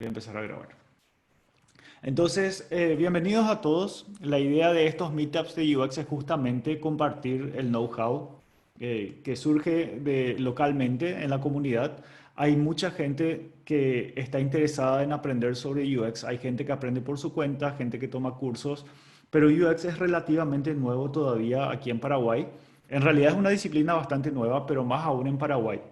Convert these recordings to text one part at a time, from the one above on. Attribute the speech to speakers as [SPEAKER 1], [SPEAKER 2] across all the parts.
[SPEAKER 1] Voy a empezar a grabar. Entonces, bienvenidos a todos. La idea de estos meetups de UX es justamente compartir el know-how que surge localmente en la comunidad. Hay mucha gente que está interesada en aprender sobre UX. Hay gente que aprende por su cuenta, gente que toma cursos, pero UX es relativamente nuevo todavía aquí en Paraguay. En realidad es una disciplina bastante nueva, pero más aún en Paraguay.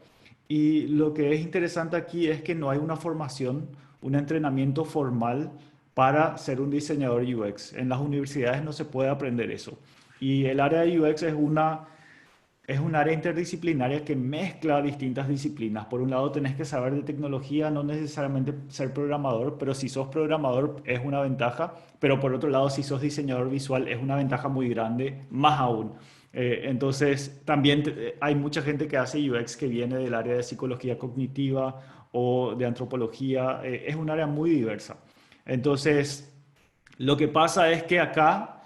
[SPEAKER 1] Y lo que es interesante aquí es que no hay una formación, un entrenamiento formal para ser un diseñador UX. En las universidades no se puede aprender eso. Y el área de UX es un área interdisciplinaria que mezcla distintas disciplinas. Por un lado tenés que saber de tecnología, no necesariamente ser programador, pero si sos programador es una ventaja, pero por otro lado si sos diseñador visual es una ventaja muy grande, más aún. Entonces también hay mucha gente que hace UX que viene del área de psicología cognitiva o de antropología, es un área muy diversa. Entonces, lo que pasa es que acá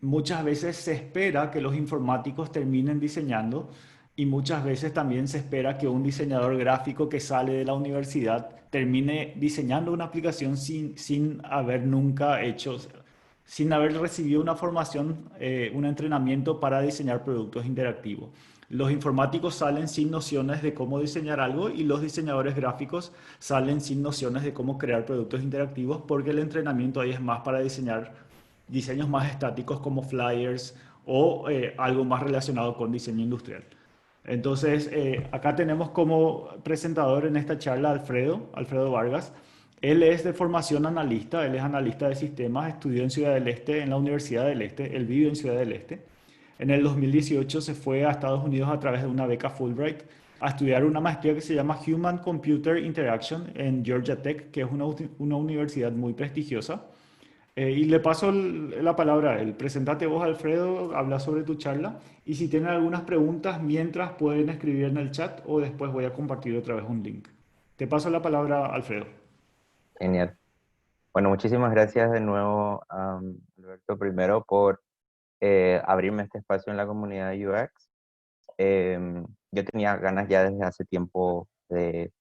[SPEAKER 1] muchas veces se espera que los informáticos terminen diseñando y muchas veces también se espera que un diseñador gráfico que sale de la universidad termine diseñando una aplicación sin haber nunca hecho, sin haber recibido una formación, un entrenamiento para diseñar productos interactivos. Los informáticos salen sin nociones de cómo diseñar algo y los diseñadores gráficos salen sin nociones de cómo crear productos interactivos porque el entrenamiento ahí es más para diseñar diseños más estáticos como flyers o algo más relacionado con diseño industrial. Entonces, acá tenemos como presentador en esta charla a Alfredo Vargas. Él es de formación analista, él es analista de sistemas, estudió en Ciudad del Este, en la Universidad del Este, él vive en Ciudad del Este. En el 2018 se fue a Estados Unidos a través de una beca Fulbright a estudiar una maestría que se llama Human Computer Interaction en Georgia Tech, que es una universidad muy prestigiosa. Y le paso la palabra a él. Presentate vos, Alfredo, habla sobre tu charla. Y si tienen algunas preguntas, mientras pueden escribir en el chat o después voy a compartir otra vez un link. Te paso la palabra, Alfredo.
[SPEAKER 2] Genial. Bueno, muchísimas gracias de nuevo, Alberto, primero por abrirme este espacio en la comunidad de UX. Yo tenía ganas ya desde hace tiempo de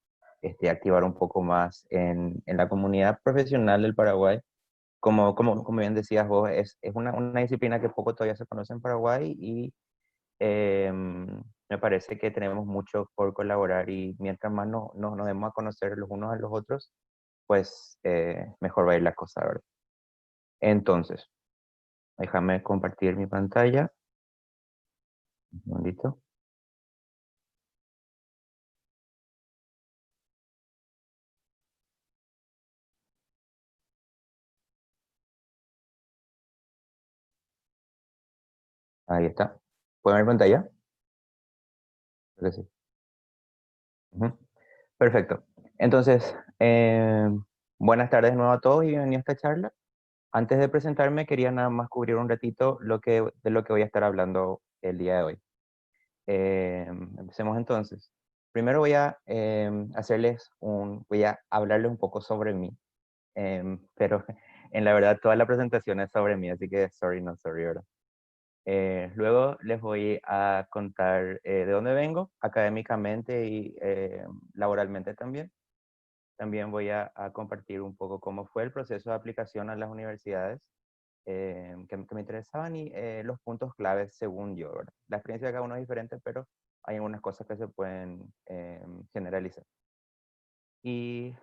[SPEAKER 2] activar un poco más en la comunidad profesional del Paraguay. Como bien decías vos, es una disciplina que poco todavía se conoce en Paraguay y me parece que tenemos mucho por colaborar y mientras más nos demos a conocer los unos a los otros, pues mejor va a ir la cosa, ¿verdad? Entonces, déjame compartir mi pantalla. Un segundito. Ahí está. ¿Pueden ver pantalla? Creo que sí. Ujú. Perfecto. Entonces, buenas tardes de nuevo a todos y bienvenidos a esta charla. Antes de presentarme, quería nada más cubrir un ratito de lo que voy a estar hablando el día de hoy. Empecemos entonces. Primero voy a hablarles un poco sobre mí, pero en la verdad toda la presentación es sobre mí, así que sorry, no sorry, ¿verdad? Luego les voy a contar de dónde vengo, académicamente y laboralmente también. También voy a compartir un poco cómo fue el proceso de aplicación a las universidades que me interesaban y los puntos claves según yo, ¿verdad? La experiencia de cada uno es diferente, pero hay algunas cosas que se pueden generalizar. Y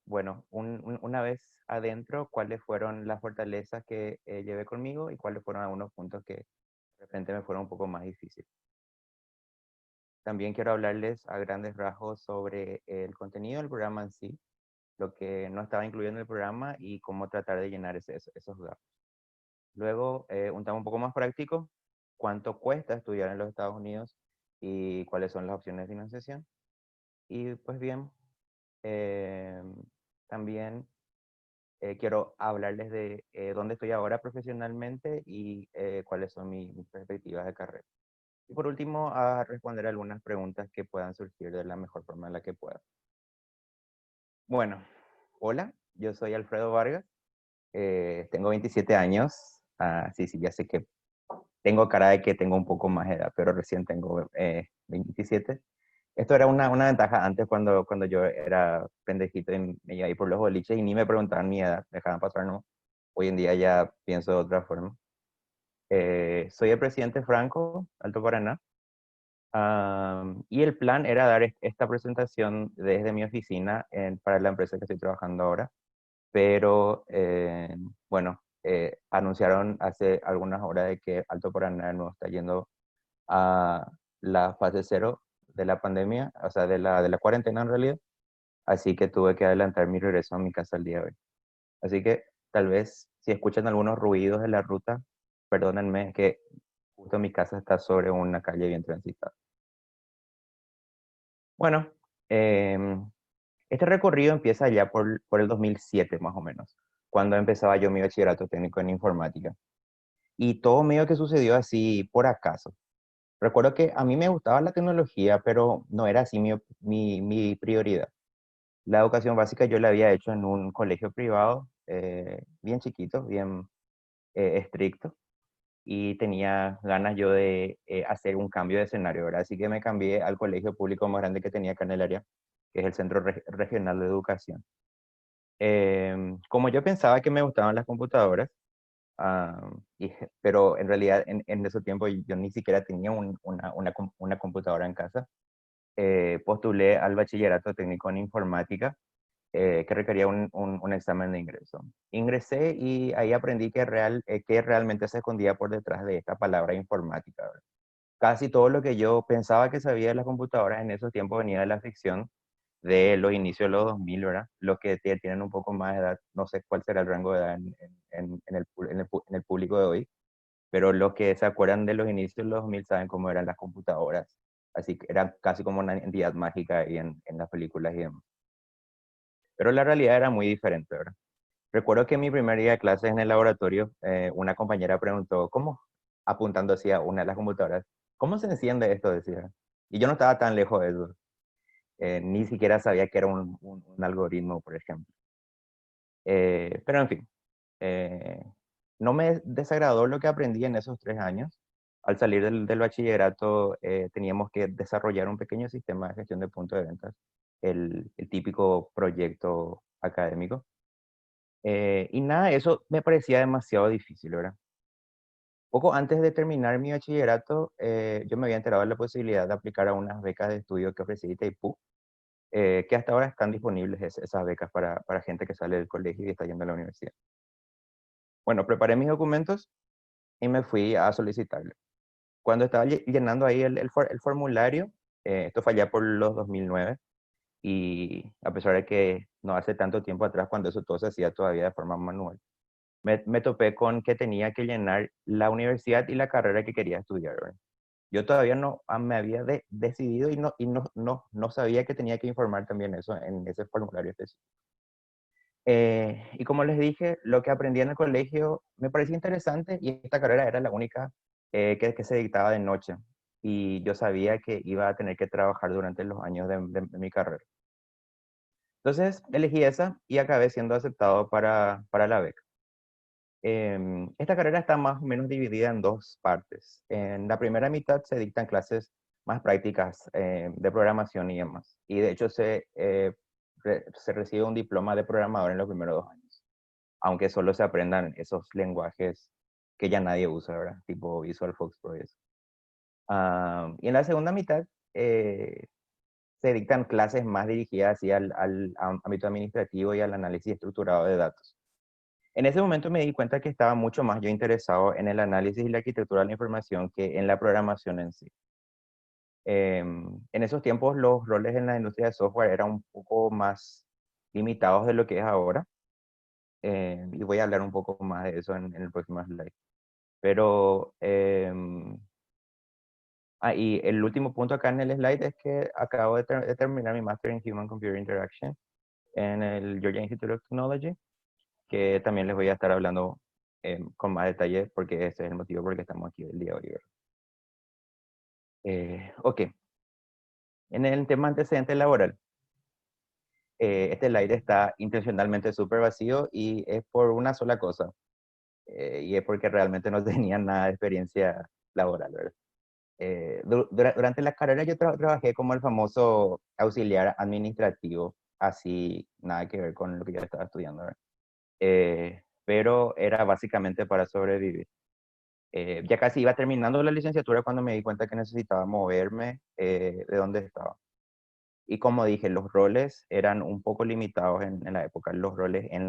[SPEAKER 2] bueno, una vez adentro, ¿cuáles fueron las fortalezas que llevé conmigo y cuáles fueron algunos puntos que de repente me fueron un poco más difíciles? También quiero hablarles a grandes rasgos sobre el contenido del programa en sí, lo que no estaba incluido en el programa y cómo tratar de llenar esos gaps. Luego, un tema un poco más práctico, cuánto cuesta estudiar en los Estados Unidos y cuáles son las opciones de financiación. Y pues bien, eh, también quiero hablarles de dónde estoy ahora profesionalmente y cuáles son mis perspectivas de carrera. Y por último, a responder algunas preguntas que puedan surgir de la mejor forma en la que pueda. Bueno, hola, yo soy Alfredo Vargas, tengo 27 años. Sí, sí, ya sé que tengo cara de que tengo un poco más de edad, pero recién tengo 27. Esto era una ventaja antes cuando yo era pendejito y me iba ahí por los boliches y ni me preguntaban mi edad, me dejaban pasar, ¿no? Hoy en día ya pienso de otra forma. Soy el presidente Franco, Alto Paraná, y el plan era dar esta presentación desde mi oficina para la empresa que estoy trabajando ahora, pero bueno, anunciaron hace algunas horas de que Alto Paraná no está yendo a la fase cero de la pandemia, o sea, de la cuarentena en realidad, así que tuve que adelantar mi regreso a mi casa el día de hoy. Así que tal vez si escuchan algunos ruidos de la ruta, perdónenme, es que justo mi casa está sobre una calle bien transitada. Bueno, em, este recorrido empieza ya por el 2007 más o menos, cuando empezaba yo mi bachillerato técnico en informática. Y todo medio que sucedió así por acaso. Recuerdo que a mí me gustaba la tecnología, pero no era así mi prioridad. La educación básica yo la había hecho en un colegio privado, bien chiquito, bien estricto, y tenía ganas yo de hacer un cambio de escenario, ¿verdad? Así que me cambié al colegio público más grande que tenía acá en el área, que es el Centro Regional de Educación. Como yo pensaba que me gustaban las computadoras, pero en realidad en ese tiempo yo ni siquiera tenía una computadora en casa, postulé al bachillerato técnico en informática, que requería un examen de ingreso. Ingresé y ahí aprendí que realmente se escondía por detrás de esta palabra informática, ¿verdad? Casi todo lo que yo pensaba que sabía de las computadoras en esos tiempos venía de la ficción de los inicios de los 2000, ¿verdad? Los que tienen un poco más de edad, no sé cuál será el rango de edad en el público de hoy, pero los que se acuerdan de los inicios de los 2000 saben cómo eran las computadoras. Así que eran casi como una entidad mágica ahí en las películas y demás. Pero la realidad era muy diferente, ¿verdad? Recuerdo que en mi primer día de clases en el laboratorio, una compañera preguntó, ¿cómo? Apuntando hacia una de las computadoras, ¿cómo se enciende esto? Decía. Y yo no estaba tan lejos de eso. Ni siquiera sabía que era un algoritmo, por ejemplo. Pero en fin, eh, no me desagradó lo que aprendí en esos 3 años. Al salir del bachillerato, teníamos que desarrollar un pequeño sistema de gestión de puntos de ventas, el típico proyecto académico. Y nada, eso me parecía demasiado difícil, ¿verdad? Poco antes de terminar mi bachillerato, yo me había enterado de la posibilidad de aplicar a unas becas de estudio que ofrecía Itaipú, que hasta ahora están disponibles esas becas para gente que sale del colegio y está yendo a la universidad. Bueno, preparé mis documentos y me fui a solicitarlo. Cuando estaba llenando ahí el formulario, esto fue allá por los 2009, y a pesar de que no hace tanto tiempo atrás, cuando eso todo se hacía todavía de forma manual, me topé con que tenía que llenar la universidad y la carrera que quería estudiar, ¿verdad? Yo todavía no me había decidido y no sabía que tenía que informar también eso en ese formulario específico. Y como les dije, lo que aprendí en el colegio me parecía interesante y esta carrera era la única que se dictaba de noche. Y yo sabía que iba a tener que trabajar durante los años de mi carrera. Entonces elegí esa y acabé siendo aceptado para la beca. Esta carrera está más o menos dividida en dos partes. En la primera mitad se dictan clases más prácticas de programación y demás. Y de hecho se recibe un diploma de programador en los primeros 2 años, aunque solo se aprendan esos lenguajes que ya nadie usa, ¿verdad? Tipo Visual Fox Pro y eso. Y en la segunda mitad se dictan clases más dirigidas hacia al ámbito administrativo y al análisis estructurado de datos. En ese momento me di cuenta que estaba mucho más yo interesado en el análisis y la arquitectura de la información que en la programación en sí. En esos tiempos los roles en la industria de software eran un poco más limitados de lo que es ahora, y voy a hablar un poco más de eso en el próximo slide. Pero, y el último punto acá en el slide es que acabo de terminar mi Master en Human Computer Interaction en el Georgia Institute of Technology, que también les voy a estar hablando con más detalle porque ese es el motivo por el que estamos aquí el día de hoy, ¿verdad? Ok, en el tema antecedente laboral, este slide está intencionalmente súper vacío y es por una sola cosa, y es porque realmente no tenía nada de experiencia laboral, ¿verdad? Durante la carrera yo trabajé como el famoso auxiliar administrativo, así nada que ver con lo que yo estaba estudiando, ¿verdad? Pero era básicamente para sobrevivir. Ya casi iba terminando la licenciatura cuando me di cuenta que necesitaba moverme de donde estaba. Y como dije, los roles eran un poco limitados en la época, los roles en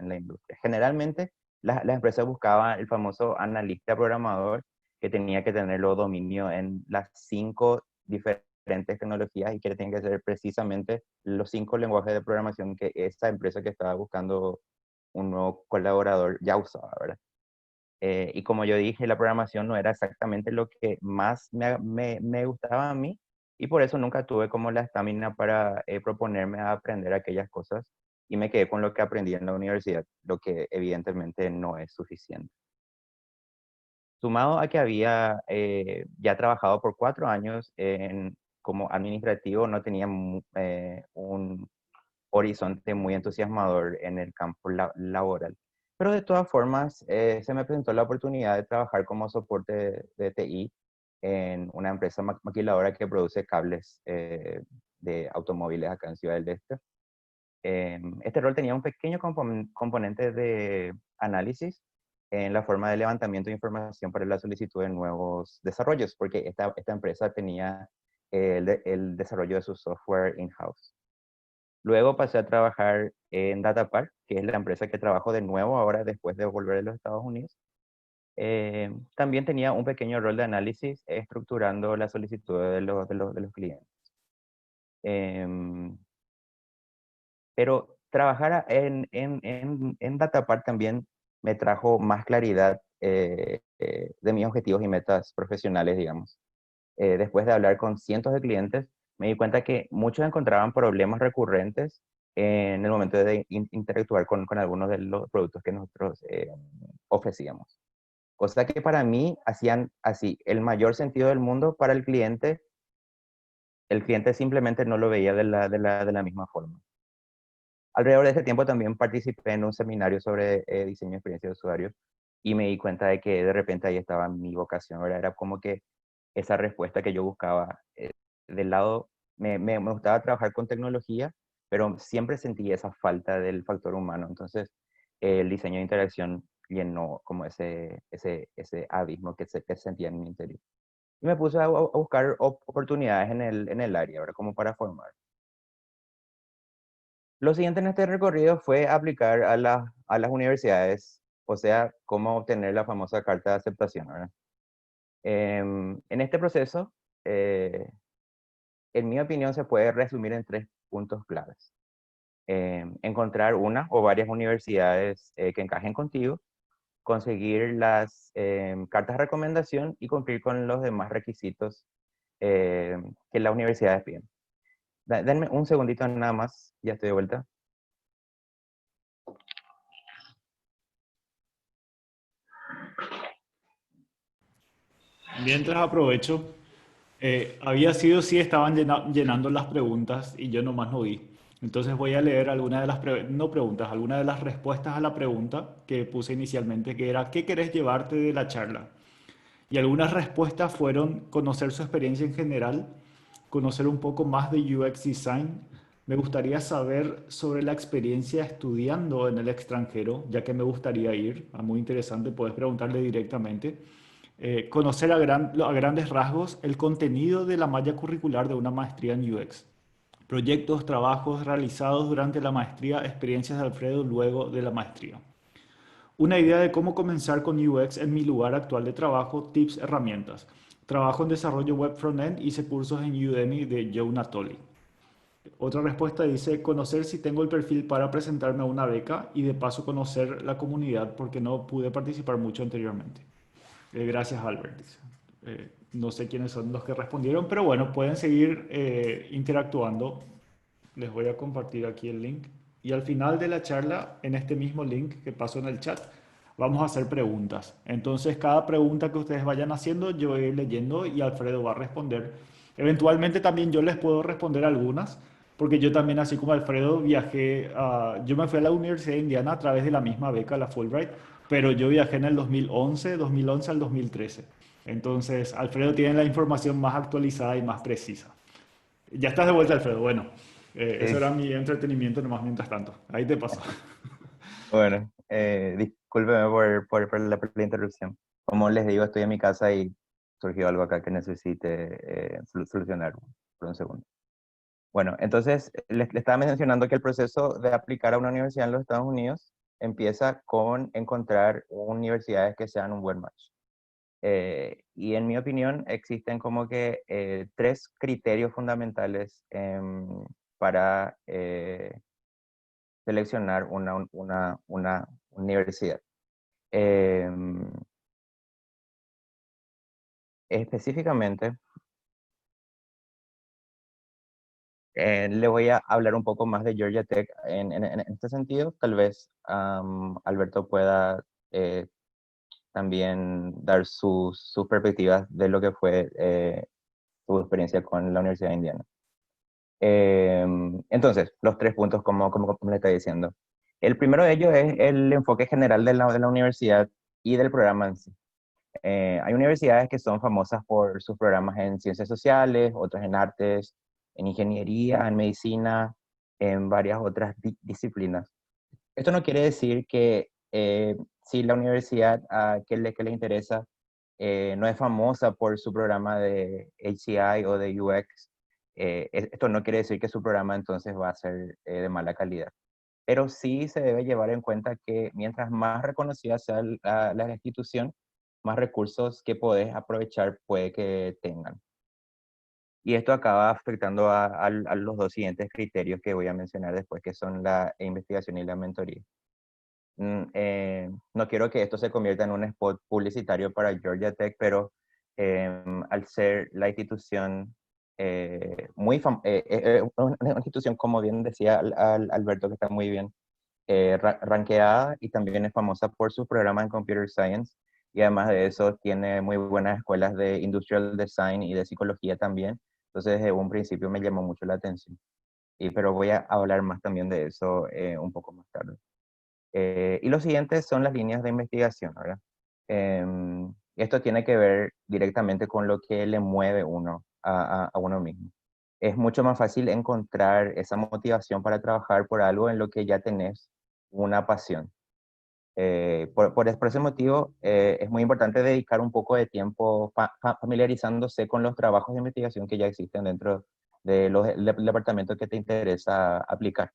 [SPEAKER 2] la industria. Generalmente las empresas buscaban el famoso analista programador que tenía que tener los dominios en las 5 diferentes tecnologías y que tenía que ser precisamente los 5 lenguajes de programación que esa empresa que estaba buscando un nuevo colaborador ya usaba, ¿verdad? Y como yo dije, la programación no era exactamente lo que más me gustaba a mí, y por eso nunca tuve como la estamina para proponerme a aprender aquellas cosas, y me quedé con lo que aprendí en la universidad, lo que evidentemente no es suficiente. Sumado a que había ya trabajado por 4 años como administrativo, no tenía un horizonte muy entusiasmador en el campo laboral. Pero de todas formas, se me presentó la oportunidad de trabajar como soporte de TI en una empresa maquiladora que produce cables de automóviles acá en Ciudad del Este. Este rol tenía un pequeño componente de análisis en la forma de levantamiento de información para la solicitud de nuevos desarrollos, porque esta empresa tenía el desarrollo de su software in-house. Luego pasé a trabajar en Datapark, que es la empresa que trabajo de nuevo ahora después de volver a los Estados Unidos. También tenía un pequeño rol de análisis estructurando las solicitudes de los clientes. Em, pero trabajar en Datapark también me trajo más claridad de mis objetivos y metas profesionales, digamos. Después de hablar con cientos de clientes, me di cuenta que muchos encontraban problemas recurrentes en el momento de interactuar con algunos de los productos que nosotros ofrecíamos. Cosa que para mí hacían así el mayor sentido del mundo para el cliente simplemente no lo veía de la misma forma. Alrededor de ese tiempo también participé en un seminario sobre diseño de experiencia de usuario y me di cuenta de que de repente ahí estaba mi vocación, ¿verdad? Era como que esa respuesta que yo buscaba. Del lado, me gustaba trabajar con tecnología, pero siempre sentí esa falta del factor humano. Entonces, el diseño de interacción llenó como ese abismo que sentía en mi interior. Y me puse a buscar oportunidades en el área, ¿verdad? Como para formar. Lo siguiente en este recorrido fue aplicar a las universidades, o sea, cómo obtener la famosa carta de aceptación, ¿verdad? En este proceso, en mi opinión, se puede resumir en 3 puntos claves. Encontrar una o varias universidades que encajen contigo, conseguir las cartas de recomendación y cumplir con los demás requisitos que las universidades piden. Denme un segundito nada más, ya estoy de vuelta.
[SPEAKER 1] Mientras aprovecho, había sido, sí, estaban llenando las preguntas y yo nomás no vi. Entonces voy a leer algunas de las, no preguntas, algunas de las respuestas a la pregunta que puse inicialmente, que era, ¿qué querés llevarte de la charla? Y algunas respuestas fueron conocer su experiencia en general, conocer un poco más de UX Design. Me gustaría saber sobre la experiencia estudiando en el extranjero, ya que me gustaría ir. Muy interesante, puedes preguntarle directamente. Conocer a grandes rasgos el contenido de la malla curricular de una maestría en UX. Proyectos, trabajos realizados durante la maestría, experiencias de Alfredo luego de la maestría. Una idea de cómo comenzar con UX en mi lugar actual de trabajo, tips, herramientas. Trabajo en desarrollo web frontend, hice cursos en Udemy de Joe Natoli. Otra respuesta dice, conocer si tengo el perfil para presentarme a una beca y de paso conocer la comunidad porque no pude participar mucho anteriormente. Gracias, Albert. Dice. No sé quiénes son los que respondieron, pero bueno, pueden seguir interactuando. Les voy a compartir aquí el link. Y al final de la charla, en este mismo link que pasó en el chat, vamos a hacer preguntas. Entonces, cada pregunta que ustedes vayan haciendo, yo voy a ir leyendo y Alfredo va a responder. Eventualmente también yo les puedo responder algunas, porque yo también, así como Alfredo, yo me fui a la Universidad de Indiana a través de la misma beca, la Fulbright, pero yo viajé en el 2011 al 2013. Entonces, Alfredo tiene la información más actualizada y más precisa. Ya estás de vuelta, Alfredo. Bueno, eso
[SPEAKER 2] Sí,
[SPEAKER 1] era mi entretenimiento nomás mientras tanto. Ahí te paso.
[SPEAKER 2] bueno, discúlpeme por la interrupción. Como les digo, estoy en mi casa y surgió algo acá que necesite solucionar por un segundo. Bueno, entonces les estaba mencionando que el proceso de aplicar a una universidad en los Estados Unidos empieza con encontrar universidades que sean un buen match. Y en mi opinión existen como que tres criterios fundamentales para seleccionar una universidad. Em, Específicamente, le voy a hablar un poco más de Georgia Tech en este sentido. Tal vez Alberto pueda eh, también dar sus perspectivas de lo que fue su experiencia con la Universidad de Indiana. Entonces, los tres puntos, como le está diciendo. El primero de ellos es el enfoque general de la universidad y del programa en sí. Hay universidades que son famosas por sus programas en ciencias sociales, otras en artes, en ingeniería, en medicina, en varias otras disciplinas. Esto no quiere decir que si la universidad que le interesa no es famosa por su programa de HCI o de UX, esto no quiere decir que su programa entonces va a ser de mala calidad. Pero sí se debe llevar en cuenta que mientras más reconocida sea la institución, más recursos que podés aprovechar puede que tengan. Y esto acaba afectando a los dos siguientes criterios que voy a mencionar después, que son la investigación y la mentoría. No quiero que esto se convierta en un spot publicitario para Georgia Tech, pero al ser la institución una institución, como bien decía Alberto, que está muy bien rankeada y también es famosa por sus programas en Computer Science, y además de eso tiene muy buenas escuelas de Industrial Design y de psicología también. Entonces, desde un principio me llamó mucho la atención. Pero voy a hablar más también de eso un poco más tarde. Y los siguientes son las líneas de investigación, ¿verdad? Esto tiene que ver directamente con lo que le mueve uno a uno mismo. Es mucho más fácil encontrar esa motivación para trabajar por algo en lo que ya tenés una pasión. Por ese motivo, es muy importante dedicar un poco de tiempo familiarizándose con los trabajos de investigación que ya existen dentro del departamento que te interesa aplicar.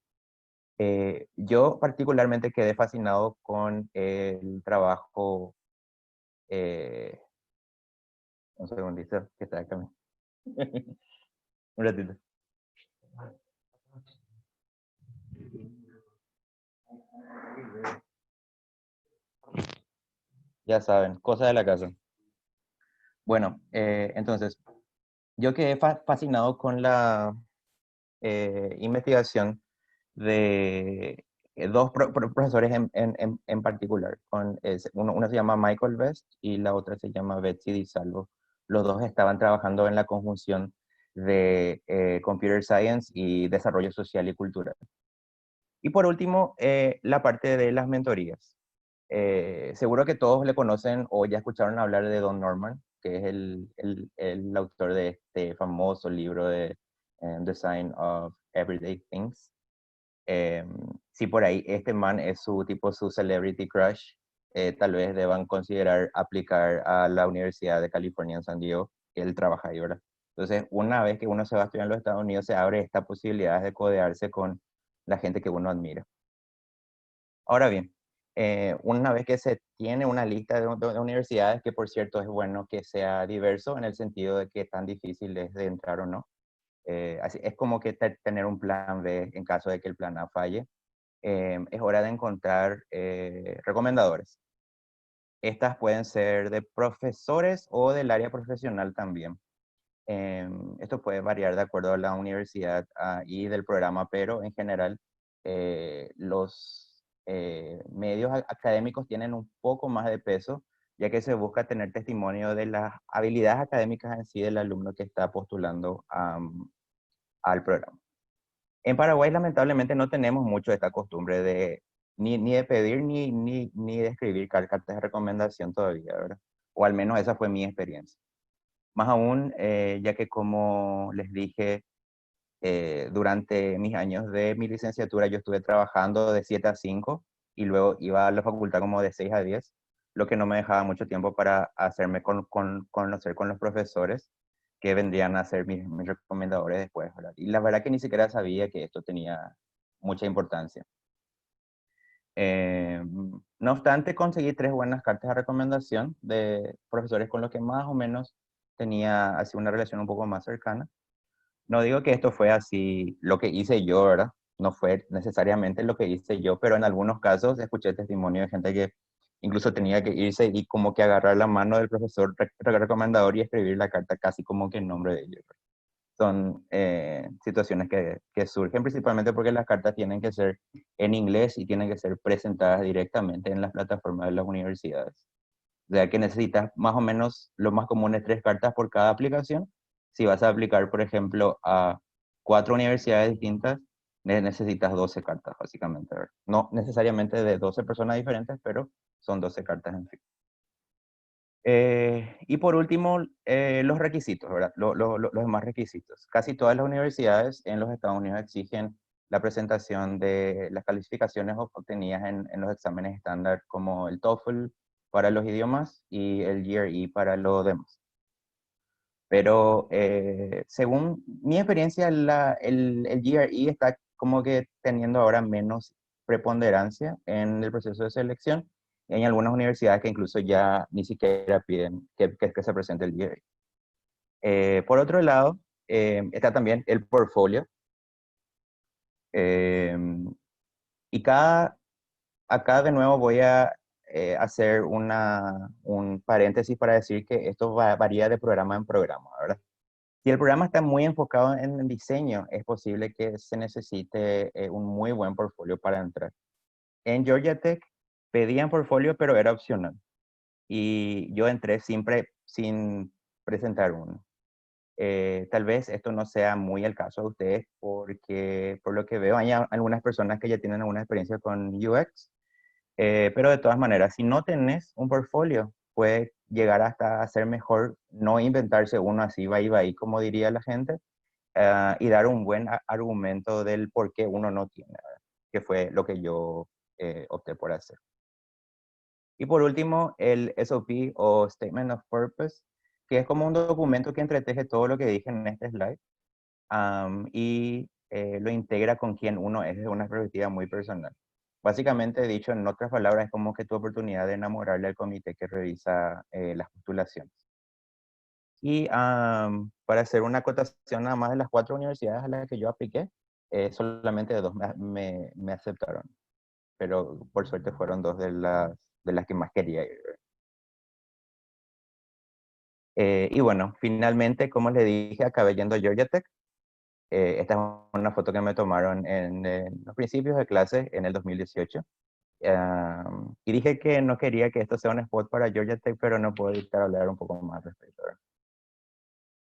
[SPEAKER 2] Yo particularmente quedé fascinado con el trabajo, eh, un segundito, que está acá. Un ratito. Ya saben, cosa de la casa. Bueno, entonces, yo quedé fascinado con la investigación de dos profesores en particular. Uno se llama Michael Best y la otra se llama Betsy DiSalvo. Los dos estaban trabajando en la conjunción de Computer Science y Desarrollo Social y Cultural. Y por último, la parte de las mentorías. Seguro que todos le conocen o ya escucharon hablar de Don Norman, que es el autor de este famoso libro de Design of Everyday Things. Eh, si por ahí este man es su celebrity crush, tal vez deban considerar aplicar a la Universidad de California en San Diego, que él trabaja ahí, ¿verdad? Entonces, una vez que uno se va a estudiar en los Estados Unidos, se abre esta posibilidad de codearse con la gente que uno admira. Ahora bien, una vez que se tiene una lista de universidades, que por cierto es bueno que sea diverso en el sentido de que tan difícil es de entrar o no. Así, es como que tener un plan B en caso de que el plan A falle. Es hora de encontrar recomendadores. Estas pueden ser de profesores o del área profesional también. Esto puede variar de acuerdo a la universidad y del programa, pero en general los medios académicos tienen un poco más de peso, ya que se busca tener testimonio de las habilidades académicas en sí del alumno que está postulando al programa. En Paraguay, lamentablemente, no tenemos mucho esta costumbre de ni de pedir ni de escribir cartas de recomendación todavía, ¿verdad? o al menos esa fue mi experiencia. Más aún, ya que como les dije, durante mis años de mi licenciatura yo estuve trabajando de 7 a 5 y luego iba a la facultad como de 6 a 10, lo que no me dejaba mucho tiempo para hacerme conocer con los profesores que vendrían a ser mis recomendadores después, ¿verdad? Y la verdad que ni siquiera sabía que esto tenía mucha importancia. No obstante, conseguí 3 buenas cartas de recomendación de profesores con los que más o menos tenía así una relación un poco más cercana. No digo que esto fue así lo que hice yo, ¿verdad? No fue necesariamente lo que hice yo, pero en algunos casos escuché testimonio de gente que incluso tenía que irse y como que agarrar la mano del profesor recomendador y escribir la carta casi como que en nombre de ellos. Son situaciones que surgen principalmente porque las cartas tienen que ser en inglés y tienen que ser presentadas directamente en las plataformas de las universidades. O sea que necesitas más o menos lo más común es 3 cartas por cada aplicación. Si vas a aplicar, por ejemplo, a 4 universidades distintas, necesitas 12 cartas, básicamente. ¿Verdad? No necesariamente de 12 personas diferentes, pero son 12 cartas en fin. Y por último, los requisitos, ¿verdad? Los demás requisitos. Casi todas las universidades en los Estados Unidos exigen la presentación de las calificaciones obtenidas en los exámenes estándar como el TOEFL para los idiomas y el GRE para los demás. Pero según mi experiencia, el GRE está como que teniendo ahora menos preponderancia en el proceso de selección. Y hay algunas universidades que incluso ya ni siquiera piden que se presente el GRE. Por otro lado, está también el portfolio. Eh, y acá de nuevo voy a hacer un paréntesis para decir que esto varía de programa en programa, ¿verdad? Si el programa está muy enfocado en el diseño, es posible que se necesite un muy buen portfolio para entrar. En Georgia Tech pedían portfolio, pero era opcional. Y yo entré siempre sin presentar uno. Tal vez esto no sea muy el caso de ustedes, porque por lo que veo hay algunas personas que ya tienen alguna experiencia con UX, pero de todas maneras, si no tenés un portfolio, puede llegar hasta a ser mejor no inventarse uno así, va y va y como diría la gente, y dar un buen argumento del por qué uno no tiene, ¿verdad? Que fue lo que yo opté por hacer. Y por último, el SOP o Statement of Purpose, que es como un documento que entreteje todo lo que dije en este slide y lo integra con quien uno es desde una perspectiva muy personal. Básicamente, dicho en otras palabras, es como que tu oportunidad de enamorarle al comité que revisa las postulaciones. Y para hacer una acotación nada más de las 4 universidades a las que yo apliqué, solamente 2 me aceptaron. Pero por suerte fueron 2 de las que más quería ir. Y bueno, finalmente, como les dije, acabé yendo a Georgia Tech. Esta es una foto que me tomaron en los principios de clase en el 2018. Y dije que no quería que esto sea un spot para Georgia Tech, pero no puedo evitar hablar un poco más respecto.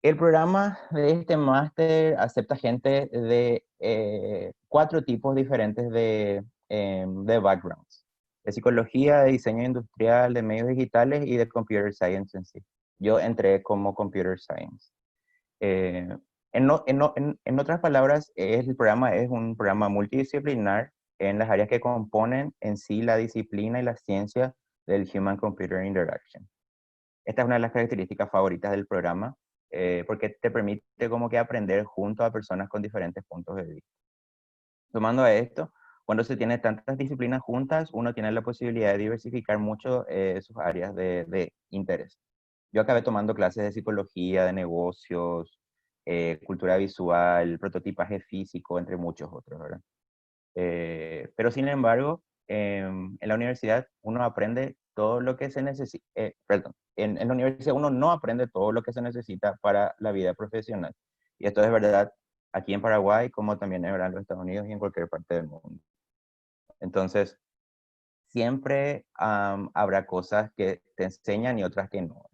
[SPEAKER 2] El programa de este máster acepta gente de 4 tipos diferentes de backgrounds. De psicología, de diseño industrial, de medios digitales y de computer science en sí. Yo entré como computer science. Eh, en otras palabras, el programa es un programa multidisciplinar en las áreas que componen en sí la disciplina y la ciencia del Human Computer Interaction. Esta es una de las características favoritas del programa, porque te permite como que aprender junto a personas con diferentes puntos de vista. Sumando a esto, cuando se tiene tantas disciplinas juntas, uno tiene la posibilidad de diversificar mucho sus áreas de interés. Yo acabé tomando clases de psicología, de negocios, cultura visual, prototipaje físico, entre muchos otros, ¿verdad? Pero sin embargo, en la universidad uno aprende todo lo que se necesita, perdón, en la universidad uno no aprende todo lo que se necesita para la vida profesional. Y esto es verdad aquí en Paraguay, como también es verdad en los Estados Unidos y en cualquier parte del mundo. Entonces, siempre habrá cosas que te enseñan y otras que no.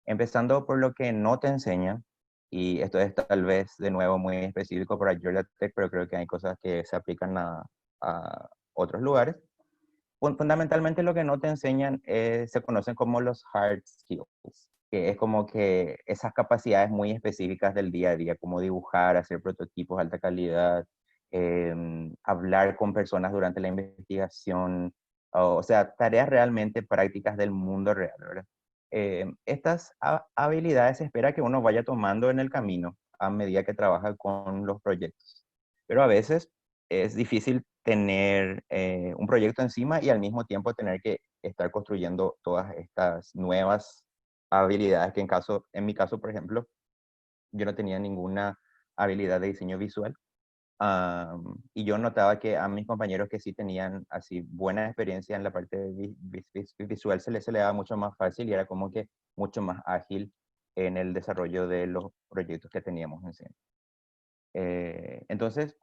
[SPEAKER 2] Empezando por lo que no te enseñan, y esto es tal vez de nuevo muy específico para Georgia Tech, pero creo que hay cosas que se aplican a otros lugares. Fundamentalmente lo que no te enseñan se conocen como los hard skills, que es como que esas capacidades muy específicas del día a día, como dibujar, hacer prototipos de alta calidad, hablar con personas durante la investigación, o sea, tareas realmente prácticas del mundo real, ¿verdad? Estas habilidades se espera que uno vaya tomando en el camino a medida que trabaja con los proyectos. Pero a veces es difícil tener un proyecto encima y al mismo tiempo tener que estar construyendo todas estas nuevas habilidades que en mi caso, por ejemplo, yo no tenía ninguna habilidad de diseño visual. Y yo notaba que a mis compañeros que sí tenían así buena experiencia en la parte visual se le daba mucho más fácil y era como que mucho más ágil en el desarrollo de los proyectos que teníamos en sí. Entonces,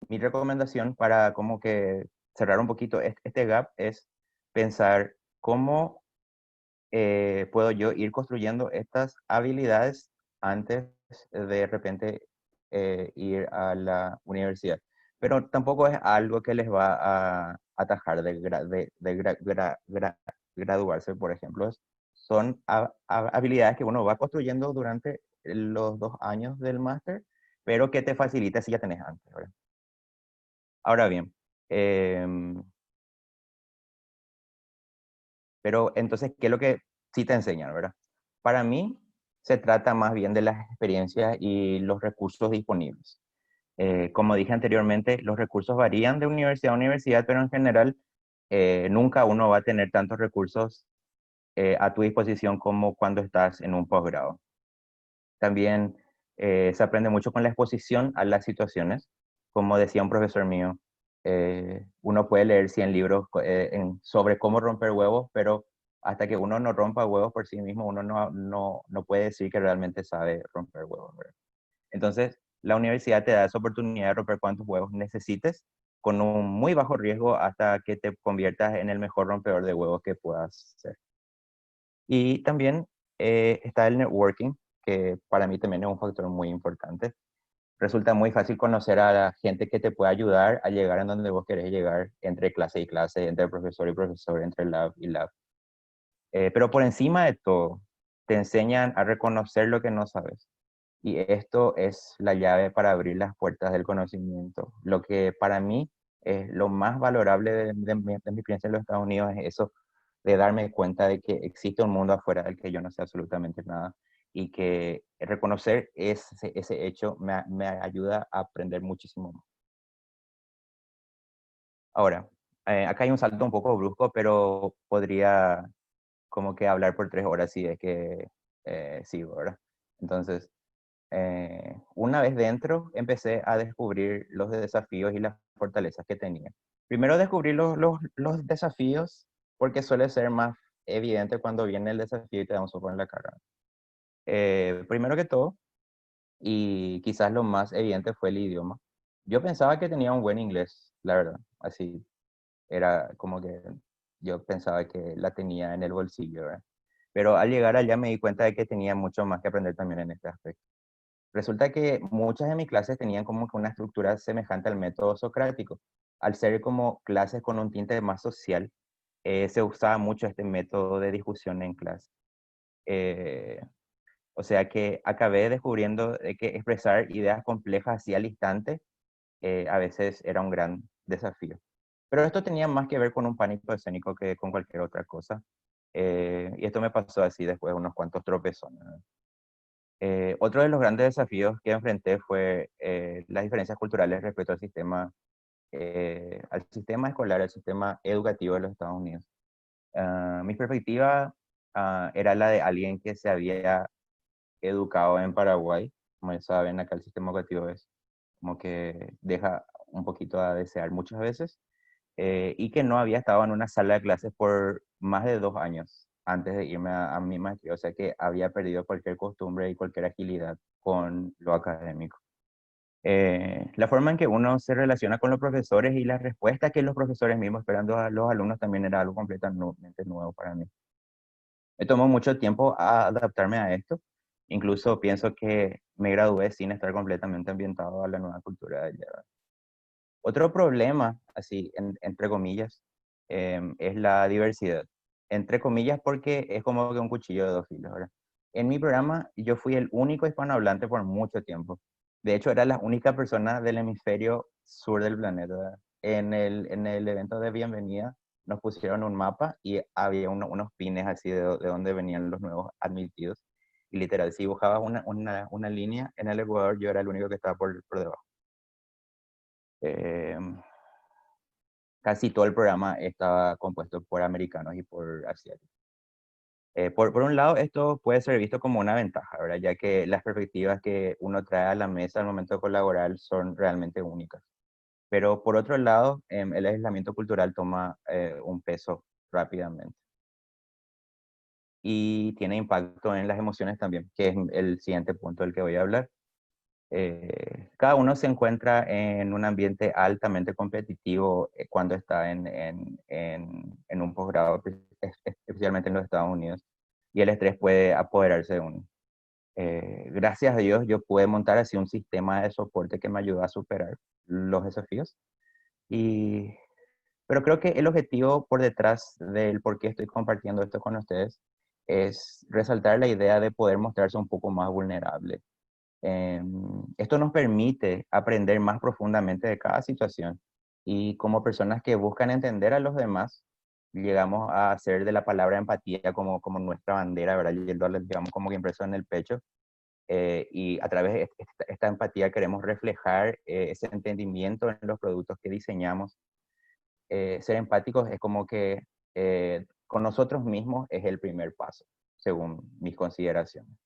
[SPEAKER 2] mi recomendación para como que cerrar un poquito este gap es pensar cómo puedo yo ir construyendo estas habilidades antes de repente ir a la universidad. Pero tampoco es algo que les va a atajar de graduarse, por ejemplo. Son habilidades que uno va construyendo durante los 2 años del máster, pero que te facilita si ya tenés antes, ¿verdad? Ahora bien, em, pero entonces, ¿qué es lo que sí te enseñan, verdad? Para mí, se trata más bien de las experiencias y los recursos disponibles. Como dije anteriormente, los recursos varían de universidad a universidad, pero en general, nunca uno va a tener tantos recursos a tu disposición como cuando estás en un posgrado. También se aprende mucho con la exposición a las situaciones. Como decía un profesor mío, uno puede leer 100 libros sobre cómo romper huevos, pero hasta que uno no rompa huevos por sí mismo, uno no puede decir que realmente sabe romper huevos, ¿verdad? Entonces, la universidad te da esa oportunidad de romper cuantos huevos necesites con un muy bajo riesgo hasta que te conviertas en el mejor rompedor de huevos que puedas ser. Y también está el networking, que para mí también es un factor muy importante. Resulta muy fácil conocer a la gente que te puede ayudar a llegar a donde vos querés llegar, entre clase y clase, entre profesor y profesor, entre lab y lab. Pero por encima de todo, te enseñan a reconocer lo que no sabes. Y esto es la llave para abrir las puertas del conocimiento. Lo que para mí es lo más valorable de mi experiencia en los Estados Unidos es eso, de darme cuenta de que existe un mundo afuera del que yo no sé absolutamente nada y que reconocer ese hecho me ayuda a aprender muchísimo más. Ahora, acá hay un salto un poco brusco, pero podría como que hablar por 3 horas si es que sigo, ¿verdad? Entonces, una vez dentro, empecé a descubrir los desafíos y las fortalezas que tenía. Primero descubrí los desafíos porque suele ser más evidente cuando viene el desafío y te da un sopo en la cara. Primero que todo, y quizás lo más evidente fue el idioma. Yo pensaba que tenía un buen inglés, la verdad. Así era como que yo pensaba que la tenía en el bolsillo, ¿verdad? Pero al llegar allá me di cuenta de que tenía mucho más que aprender también en este aspecto. Resulta que muchas de mis clases tenían como que una estructura semejante al método socrático. Al ser como clases con un tinte más social, se usaba mucho este método de discusión en clase. Eh, o sea que acabé descubriendo de que expresar ideas complejas así al instante a veces era un gran desafío. Pero esto tenía más que ver con un pánico escénico que con cualquier otra cosa. Y esto me pasó así después de unos cuantos tropezones, ¿no? Otro de los grandes desafíos que enfrenté fue las diferencias culturales respecto al sistema escolar, al sistema educativo de los Estados Unidos. Mi perspectiva era la de alguien que se había educado en Paraguay. Como ya saben, acá el sistema educativo es como que deja un poquito a desear muchas veces, y que no había estado en una sala de clases por más de 2 años antes de irme a mi maestría, o sea que había perdido cualquier costumbre y cualquier agilidad con lo académico. La forma en que uno se relaciona con los profesores y la respuesta que los profesores mismos esperando a los alumnos también era algo completamente nuevo para mí. Me tomó mucho tiempo a adaptarme a esto, incluso pienso que me gradué sin estar completamente ambientado a la nueva cultura de allá. Otro problema, así entre comillas, es la diversidad. Entre comillas, porque es como que un cuchillo de dos filos, ¿verdad? En mi programa, yo fui el único hispanohablante por mucho tiempo. De hecho, era la única persona del hemisferio sur del planeta, ¿verdad? En el evento de bienvenida nos pusieron un mapa y había unos pines así de donde venían los nuevos admitidos. Y literal, si dibujabas una línea en el Ecuador, yo era el único que estaba por debajo. Eh, Casi todo el programa estaba compuesto por americanos y por asiáticos. Por un lado, esto puede ser visto como una ventaja, ¿verdad? Ya que las perspectivas que uno trae a la mesa al momento de colaborar son realmente únicas. Pero por otro lado, el aislamiento cultural toma un peso rápidamente y tiene impacto en las emociones también, que es el siguiente punto del que voy a hablar. Cada uno se encuentra en un ambiente altamente competitivo cuando está en un posgrado, especialmente en los Estados Unidos, y el estrés puede apoderarse de uno. Gracias a Dios yo pude montar así un sistema de soporte que me ayudó a superar los desafíos. Y, pero creo que el objetivo por detrás del por qué estoy compartiendo esto con ustedes es resaltar la idea de poder mostrarse un poco más vulnerable. Esto nos permite aprender más profundamente de cada situación y como personas que buscan entender a los demás, llegamos a hacer de la palabra empatía como nuestra bandera, ¿verdad? Y lo llevamos como que impreso en el pecho. Y a través de esta empatía queremos reflejar ese entendimiento en los productos que diseñamos. Ser empáticos es como que con nosotros mismos es el primer paso, según mis consideraciones.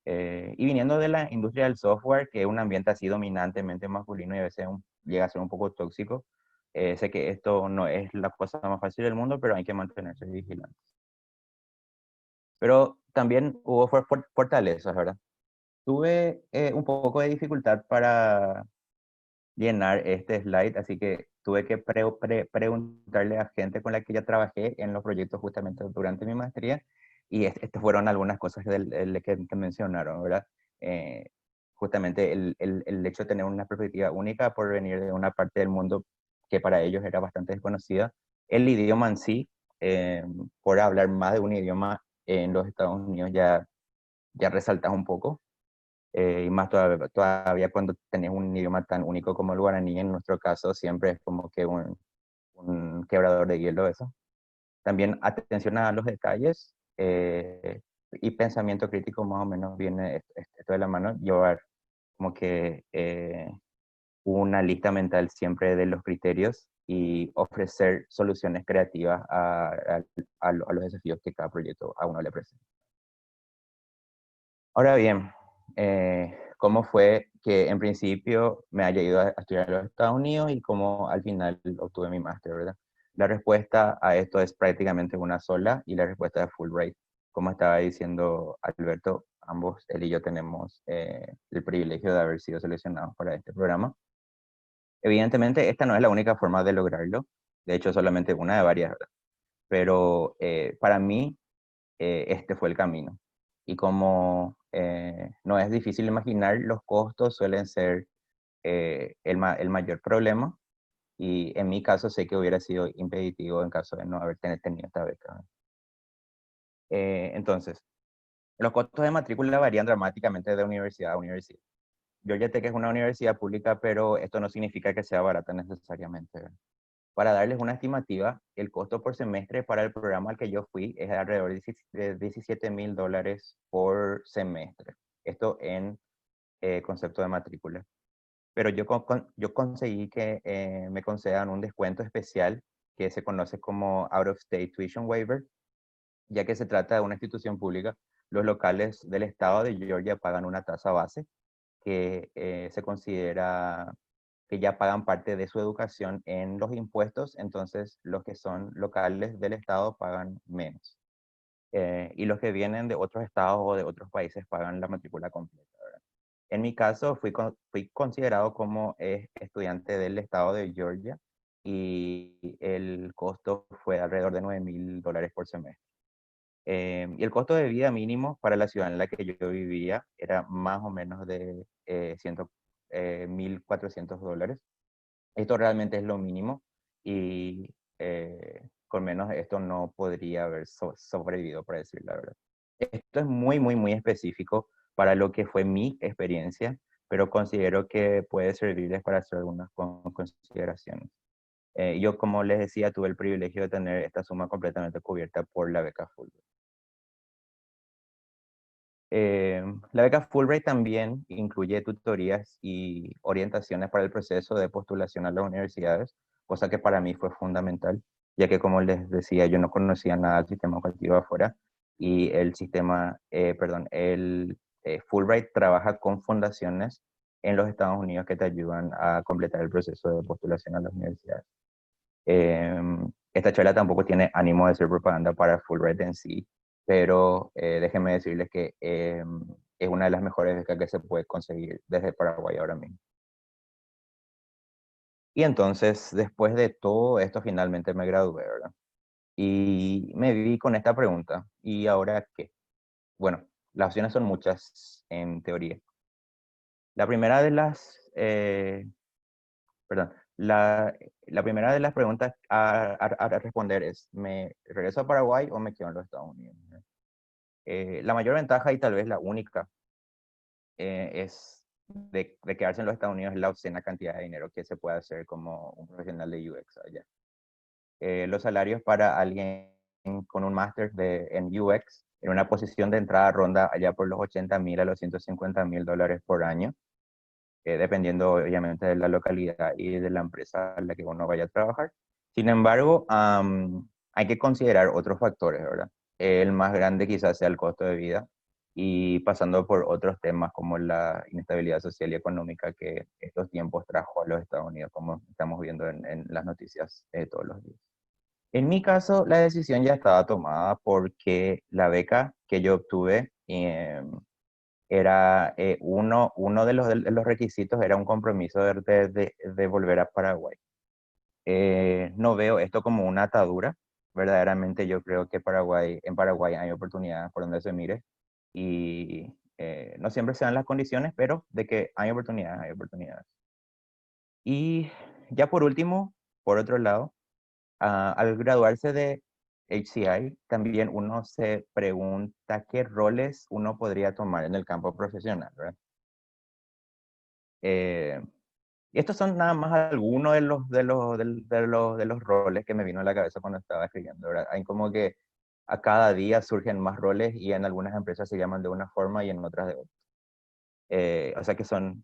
[SPEAKER 2] Y viniendo de la industria del software, que es un ambiente así dominantemente masculino y a veces llega a ser un poco tóxico, sé que esto no es la cosa más fácil del mundo, pero hay que mantenerse vigilantes. Pero también hubo fortalezas, ¿verdad? Tuve un poco de dificultad para llenar este slide, así que tuve que preguntarle a gente con la que ya trabajé en los proyectos justamente durante mi maestría, y estas fueron algunas cosas que mencionaron, ¿verdad? Eh, Justamente el hecho de tener una perspectiva única por venir de una parte del mundo que para ellos era bastante desconocida, el idioma en sí, por hablar más de un idioma en los Estados Unidos ya resaltas un poco, y más todavía cuando tenés un idioma tan único como el guaraní, en nuestro caso siempre es como que un quebrador de hielo eso. También atención a los detalles y pensamiento crítico más o menos viene esto de la mano, llevar como que una lista mental siempre de los criterios y ofrecer soluciones creativas a los desafíos que cada proyecto a uno le presenta. Ahora bien, ¿cómo fue que en principio me haya ido a estudiar a los Estados Unidos y cómo al final obtuve mi máster, ¿verdad? La respuesta a esto es prácticamente una sola y la respuesta es Fulbright. Como estaba diciendo Alberto, ambos, él y yo tenemos el privilegio de haber sido seleccionados para este programa. Evidentemente, esta no es la única forma de lograrlo, de hecho, solamente una de varias, ¿verdad? Pero para mí, este fue el camino. Y como no es difícil imaginar, los costos suelen ser el mayor problema. Y en mi caso sé que hubiera sido impeditivo en caso de no haber tenido esta beca. Entonces, los costos de matrícula varían dramáticamente de universidad a universidad. Georgia Tech es una universidad pública, pero esto no significa que sea barata necesariamente, ¿verdad? Para darles una estimativa, el costo por semestre para el programa al que yo fui es alrededor de $17,000 por semestre. Esto en concepto de matrícula. Pero yo conseguí que me concedan un descuento especial que se conoce como Out of State Tuition Waiver, ya que se trata de una institución pública. Los locales del estado de Georgia pagan una tasa base que se considera que ya pagan parte de su educación en los impuestos, entonces los que son locales del estado pagan menos. Y los que vienen de otros estados o de otros países pagan la matrícula completa, ¿verdad? En mi caso, fui considerado como estudiante del estado de Georgia y el costo fue alrededor de $9,000 por semestre. Y el costo de vida mínimo para la ciudad en la que yo vivía era más o menos de $1,400. Esto realmente es lo mínimo y con menos de esto no podría haber sobrevivido, para decir la verdad. Esto es muy, muy, muy específico para lo que fue mi experiencia, pero considero que puede servirles para hacer algunas consideraciones. Yo, como les decía, tuve el privilegio de tener esta suma completamente cubierta por la beca Fulbright. La beca Fulbright también incluye tutorías y orientaciones para el proceso de postulación a las universidades, cosa que para mí fue fundamental, ya que como les decía, yo no conocía nada del sistema educativo afuera y el sistema, perdón, el Fulbright trabaja con fundaciones en los Estados Unidos que te ayudan a completar el proceso de postulación a las universidades. Esta charla tampoco tiene ánimo de ser propaganda para Fulbright en sí, pero déjenme decirles que es una de las mejores becas que se puede conseguir desde Paraguay ahora mismo. Y entonces, después de todo esto, finalmente me gradué, ¿verdad? Y me vi con esta pregunta, ¿y ahora qué? Bueno, las opciones son muchas en teoría. La primera de las, perdón, la primera de las preguntas a responder es, ¿me regreso a Paraguay o me quedo en los Estados Unidos? La mayor ventaja y tal vez la única es de quedarse en los Estados Unidos es la obscena cantidad de dinero que se puede hacer como un profesional de UX allá. Los salarios para alguien con un máster en UX en una posición de entrada ronda allá por los 80.000 a los 150.000 dólares por año, dependiendo obviamente de la localidad y de la empresa en la que uno vaya a trabajar. Sin embargo, hay que considerar otros factores, ¿verdad? El más grande quizás sea el costo de vida y pasando por otros temas como la inestabilidad social y económica que estos tiempos trajo a los Estados Unidos, como estamos viendo en las noticias todos los días. En mi caso, la decisión ya estaba tomada porque la beca que yo obtuve era uno de los requisitos era un compromiso de volver a Paraguay. No veo esto como una atadura. Verdaderamente yo creo que en Paraguay hay oportunidades por donde se mire y no siempre se dan las condiciones, pero de que hay oportunidades, hay oportunidades. Y ya por último, por otro lado, al graduarse de HCI, también uno se pregunta qué roles uno podría tomar en el campo profesional, ¿verdad? Y estos son nada más algunos de los roles que me vino a la cabeza cuando estaba escribiendo, ¿verdad? Hay como que a cada día surgen más roles y en algunas empresas se llaman de una forma y en otras de otra. O sea que son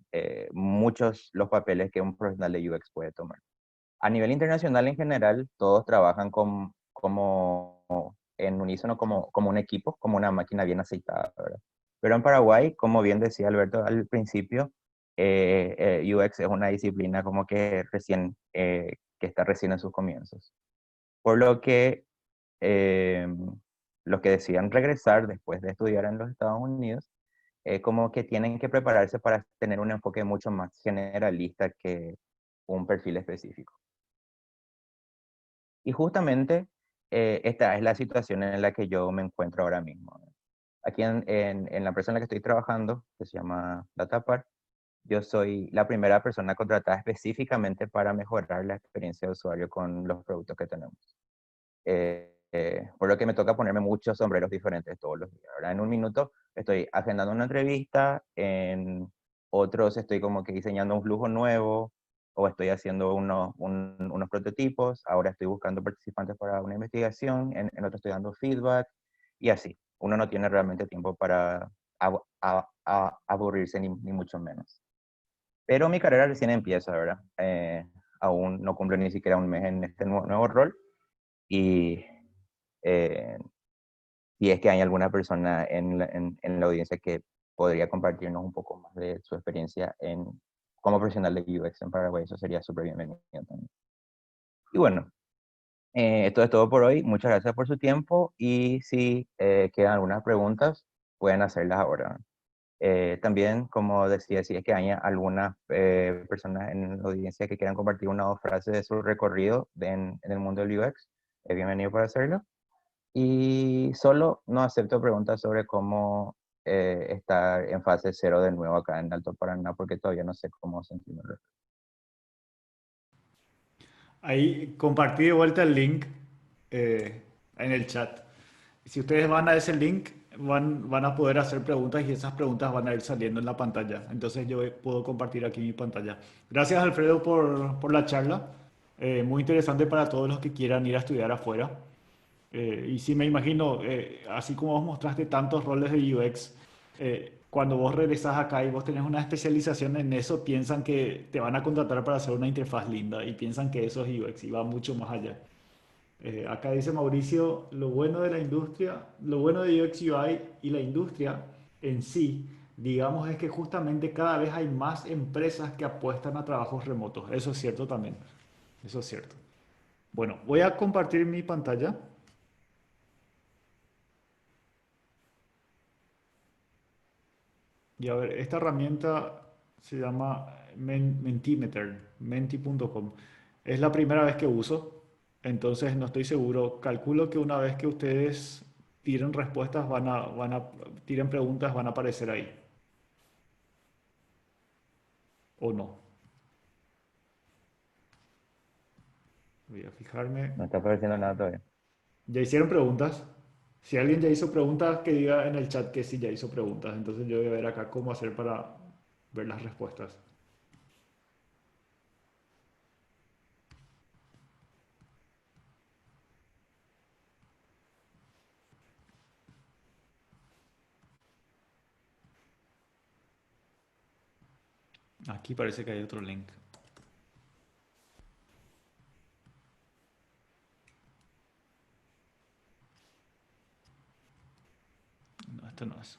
[SPEAKER 2] muchos los papeles que un profesional de UX puede tomar. A nivel internacional en general, todos trabajan como en unísono, como un equipo, como una máquina bien aceitada, ¿verdad? Pero en Paraguay, como bien decía Alberto al principio, UX es una disciplina como que que está recién en sus comienzos. Por lo que los que decidan regresar después de estudiar en los Estados Unidos, como que tienen que prepararse para tener un enfoque mucho más generalista que un perfil específico. Y justamente esta es la situación en la que yo me encuentro ahora mismo. Aquí en la empresa en la que estoy trabajando, que se llama Datapar, yo soy la primera persona contratada específicamente para mejorar la experiencia de usuario con los productos que tenemos. Por lo que me toca ponerme muchos sombreros diferentes todos los días. ¿Verdad? En un minuto estoy agendando una entrevista, en otros estoy como que diseñando un flujo nuevo, o estoy haciendo unos prototipos, ahora estoy buscando participantes para una investigación, en otro estoy dando feedback, y así. Uno no tiene realmente tiempo para aburrirse, ni mucho menos. Pero mi carrera recién empieza, ¿verdad? Aún no cumplo ni siquiera un mes en este nuevo rol, y eh, si es que hay alguna persona en la audiencia que podría compartirnos un poco más de su experiencia como profesional de UX en Paraguay, eso sería súper bienvenido también. Y bueno, esto es todo por hoy. Muchas gracias por su tiempo y si quedan algunas preguntas, pueden hacerlas ahora. También, como decía, si es que hay algunas personas en la audiencia que quieran compartir una o dos frases de su recorrido en el mundo del UX, es bienvenido para hacerlo. Y solo no acepto preguntas sobre cómo estar en fase cero de nuevo acá en Alto Paraná, porque todavía no sé cómo sentirme.
[SPEAKER 1] Ahí compartí de vuelta el link eh, en el chat. Si ustedes van a ese link, van a poder hacer preguntas y esas preguntas van a ir saliendo en la pantalla. Entonces yo puedo compartir aquí mi pantalla. Gracias, Alfredo, por la charla. Muy interesante para todos los que quieran ir a estudiar afuera. Y sí me imagino, así como vos mostraste tantos roles de UX, cuando vos regresás acá y vos tenés una especialización en eso, piensan que te van a contratar para hacer una interfaz linda y piensan que eso es UX y va mucho más allá. Acá dice Mauricio, lo bueno de la industria, lo bueno de UX UI y la industria en sí, digamos, es que justamente cada vez hay más empresas que apuestan a trabajos remotos. Eso es cierto también. Eso es cierto. Bueno, voy a compartir mi pantalla. Y a ver, esta herramienta se llama Mentimeter, menti.com. Es la primera vez que uso, entonces no estoy seguro. Calculo que una vez que ustedes tiren respuestas, tiren preguntas, van a aparecer ahí. ¿O no? Voy a fijarme.
[SPEAKER 2] No está apareciendo nada todavía.
[SPEAKER 1] ¿Ya hicieron preguntas? Si alguien ya hizo preguntas, que diga en el chat que sí ya hizo preguntas. Entonces yo voy a ver acá cómo hacer para ver las respuestas. Aquí parece que hay otro link. No, este no es.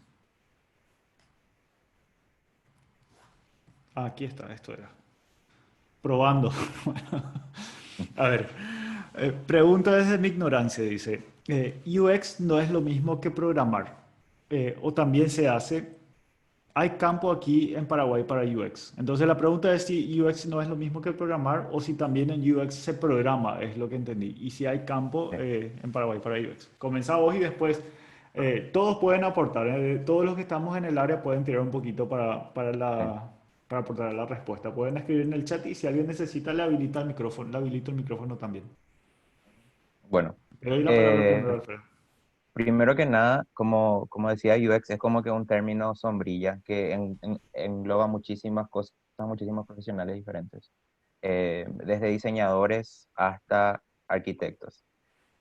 [SPEAKER 1] Ah, aquí está, esto era. Probando. A ver, pregunta desde mi ignorancia, dice, UX no es lo mismo que programar, o también se hace, hay campo aquí en Paraguay para UX. Entonces la pregunta es si UX no es lo mismo que programar o si también en UX se programa, es lo que entendí. Y si hay campo
[SPEAKER 2] Sí.
[SPEAKER 1] en Paraguay para UX. Comenzá vos y después todos pueden aportar, todos los que estamos en el área pueden tirar un poquito
[SPEAKER 2] Sí.
[SPEAKER 1] para aportar la respuesta. Pueden escribir en el chat y si alguien necesita le habilita el micrófono, le habilito el micrófono también.
[SPEAKER 2] Bueno,
[SPEAKER 1] Te doy la palabra primero,
[SPEAKER 2] eh,
[SPEAKER 1] Alfredo.
[SPEAKER 2] primero que nada, como decía, UX es como que un término sombrilla que engloba muchísimas cosas, muchísimos profesionales diferentes, desde diseñadores hasta arquitectos.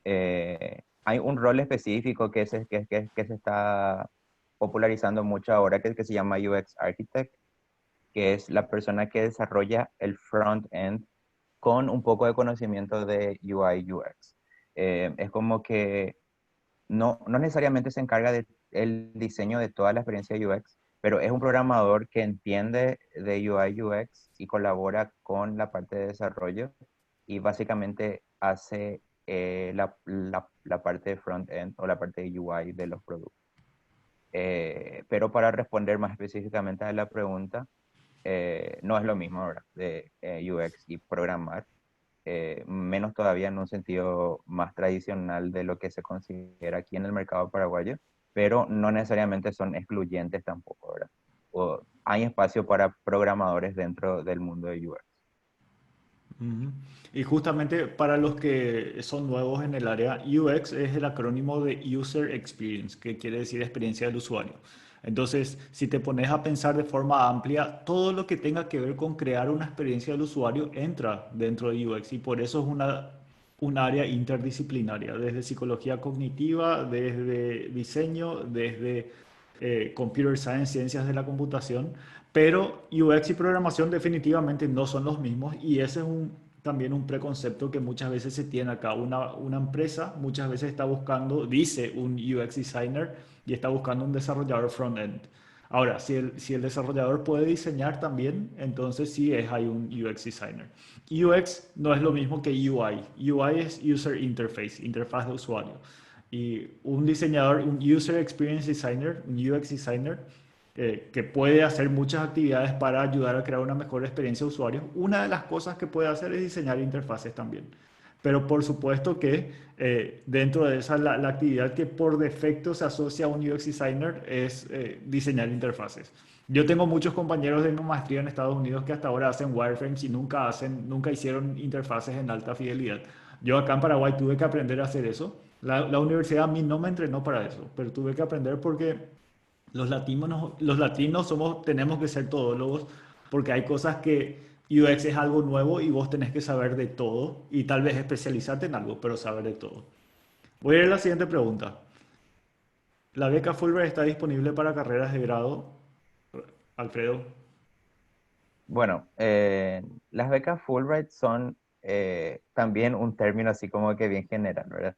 [SPEAKER 2] Hay un rol específico que se está popularizando mucho ahora, que se llama UX Architect, que es la persona que desarrolla el front-end con un poco de conocimiento de UI UX. Es como que no necesariamente se encarga del diseño de toda la experiencia UX, pero es un programador que entiende de UI UX y colabora con la parte de desarrollo y básicamente hace la parte de front-end o la parte de UI de los productos. Pero para responder más específicamente a la pregunta, no es lo mismo, ¿verdad? De UX y programar, menos todavía en un sentido más tradicional de lo que se considera aquí en el mercado paraguayo, pero no necesariamente son excluyentes tampoco, ¿verdad? O hay espacio para programadores dentro del mundo de UX.
[SPEAKER 1] Ujú. Y justamente para los que son nuevos en el área, UX es el acrónimo de User Experience, que quiere decir experiencia del usuario. Entonces, si te pones a pensar de forma amplia, todo lo que tenga que ver con crear una experiencia del usuario entra dentro de UX y por eso es un área interdisciplinaria, desde psicología cognitiva, desde diseño, desde computer science, ciencias de la computación. Pero UX y programación definitivamente no son los mismos y ese es también un preconcepto que muchas veces se tiene acá. Una empresa muchas veces está buscando, dice un UX designer y está buscando un desarrollador front-end. Ahora, si el desarrollador puede diseñar también, entonces sí hay un UX designer. UX no es lo mismo que UI. UI es User Interface, interfaz de usuario. Y un diseñador, un User Experience Designer, un UX designer, que puede hacer muchas actividades para ayudar a crear una mejor experiencia de usuario. Una de las cosas que puede hacer es diseñar interfaces también. Pero por supuesto que dentro de esa, la actividad que por defecto se asocia a un UX designer es diseñar interfaces. Yo tengo muchos compañeros de mi maestría en Estados Unidos que hasta ahora hacen wireframes y nunca hicieron interfaces en alta fidelidad. Yo acá en Paraguay tuve que aprender a hacer eso. La universidad a mí no me entrenó para eso, pero tuve que aprender porque los latinos tenemos que ser todólogos porque hay cosas que UX es algo nuevo y vos tenés que saber de todo y tal vez especializarte en algo, pero saber de todo. Voy a ir a la siguiente pregunta. ¿La beca Fulbright está disponible para carreras de grado, Alfredo?
[SPEAKER 2] Bueno, las becas Fulbright son también un término así como que bien general, ¿verdad?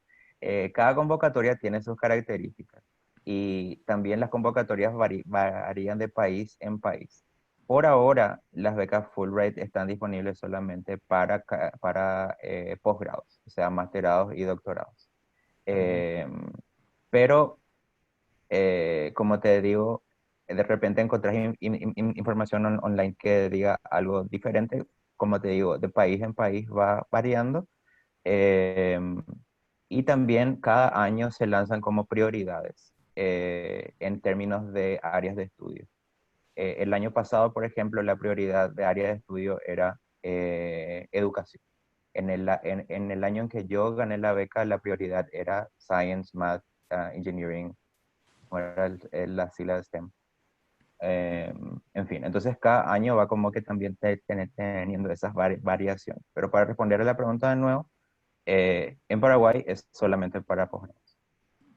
[SPEAKER 2] Cada convocatoria tiene sus características y también las convocatorias varían de país en país. Por ahora, las becas Fulbright están disponibles solamente para posgrados, o sea, masterados y doctorados.
[SPEAKER 1] Ujú.
[SPEAKER 2] Eh, pero como te digo, de repente encontrás información online que diga algo diferente. Como te digo, de país en país va variando. eh, y también cada año se lanzan como prioridades en términos de áreas de estudio. El año pasado, por ejemplo, la prioridad de área de estudio era educación. En el año en que yo gané la beca, la prioridad era Science, Math, Engineering, era la sigla de STEM. En fin, entonces cada año va como que también teniendo esas variaciones. Pero para responder a la pregunta de nuevo, en Paraguay es solamente para posgrados.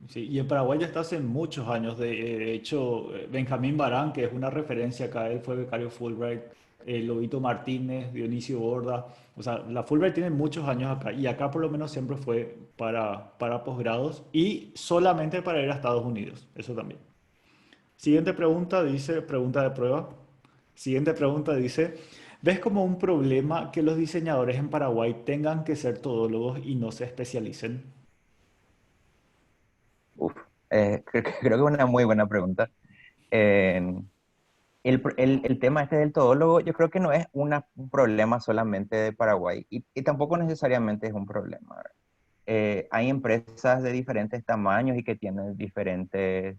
[SPEAKER 1] Sí, y en Paraguay ya está hace muchos años. De hecho, Benjamín Barán, que es una referencia acá, él fue becario Fulbright, Lobito Martínez, Dionisio Borda. O sea, la Fulbright tiene muchos años acá y acá por lo menos siempre fue para posgrados y solamente para ir a Estados Unidos. Eso también. Siguiente pregunta dice, pregunta de prueba. Siguiente pregunta dice, ¿ves como un problema que los diseñadores en Paraguay tengan que ser todólogos y no se especialicen?
[SPEAKER 2] Uf, creo que es una muy buena pregunta. Eh, el tema este del todólogo, yo creo que no es un problema solamente de Paraguay y tampoco necesariamente es un problema, ¿verdad? Hay empresas de diferentes tamaños y que tienen diferentes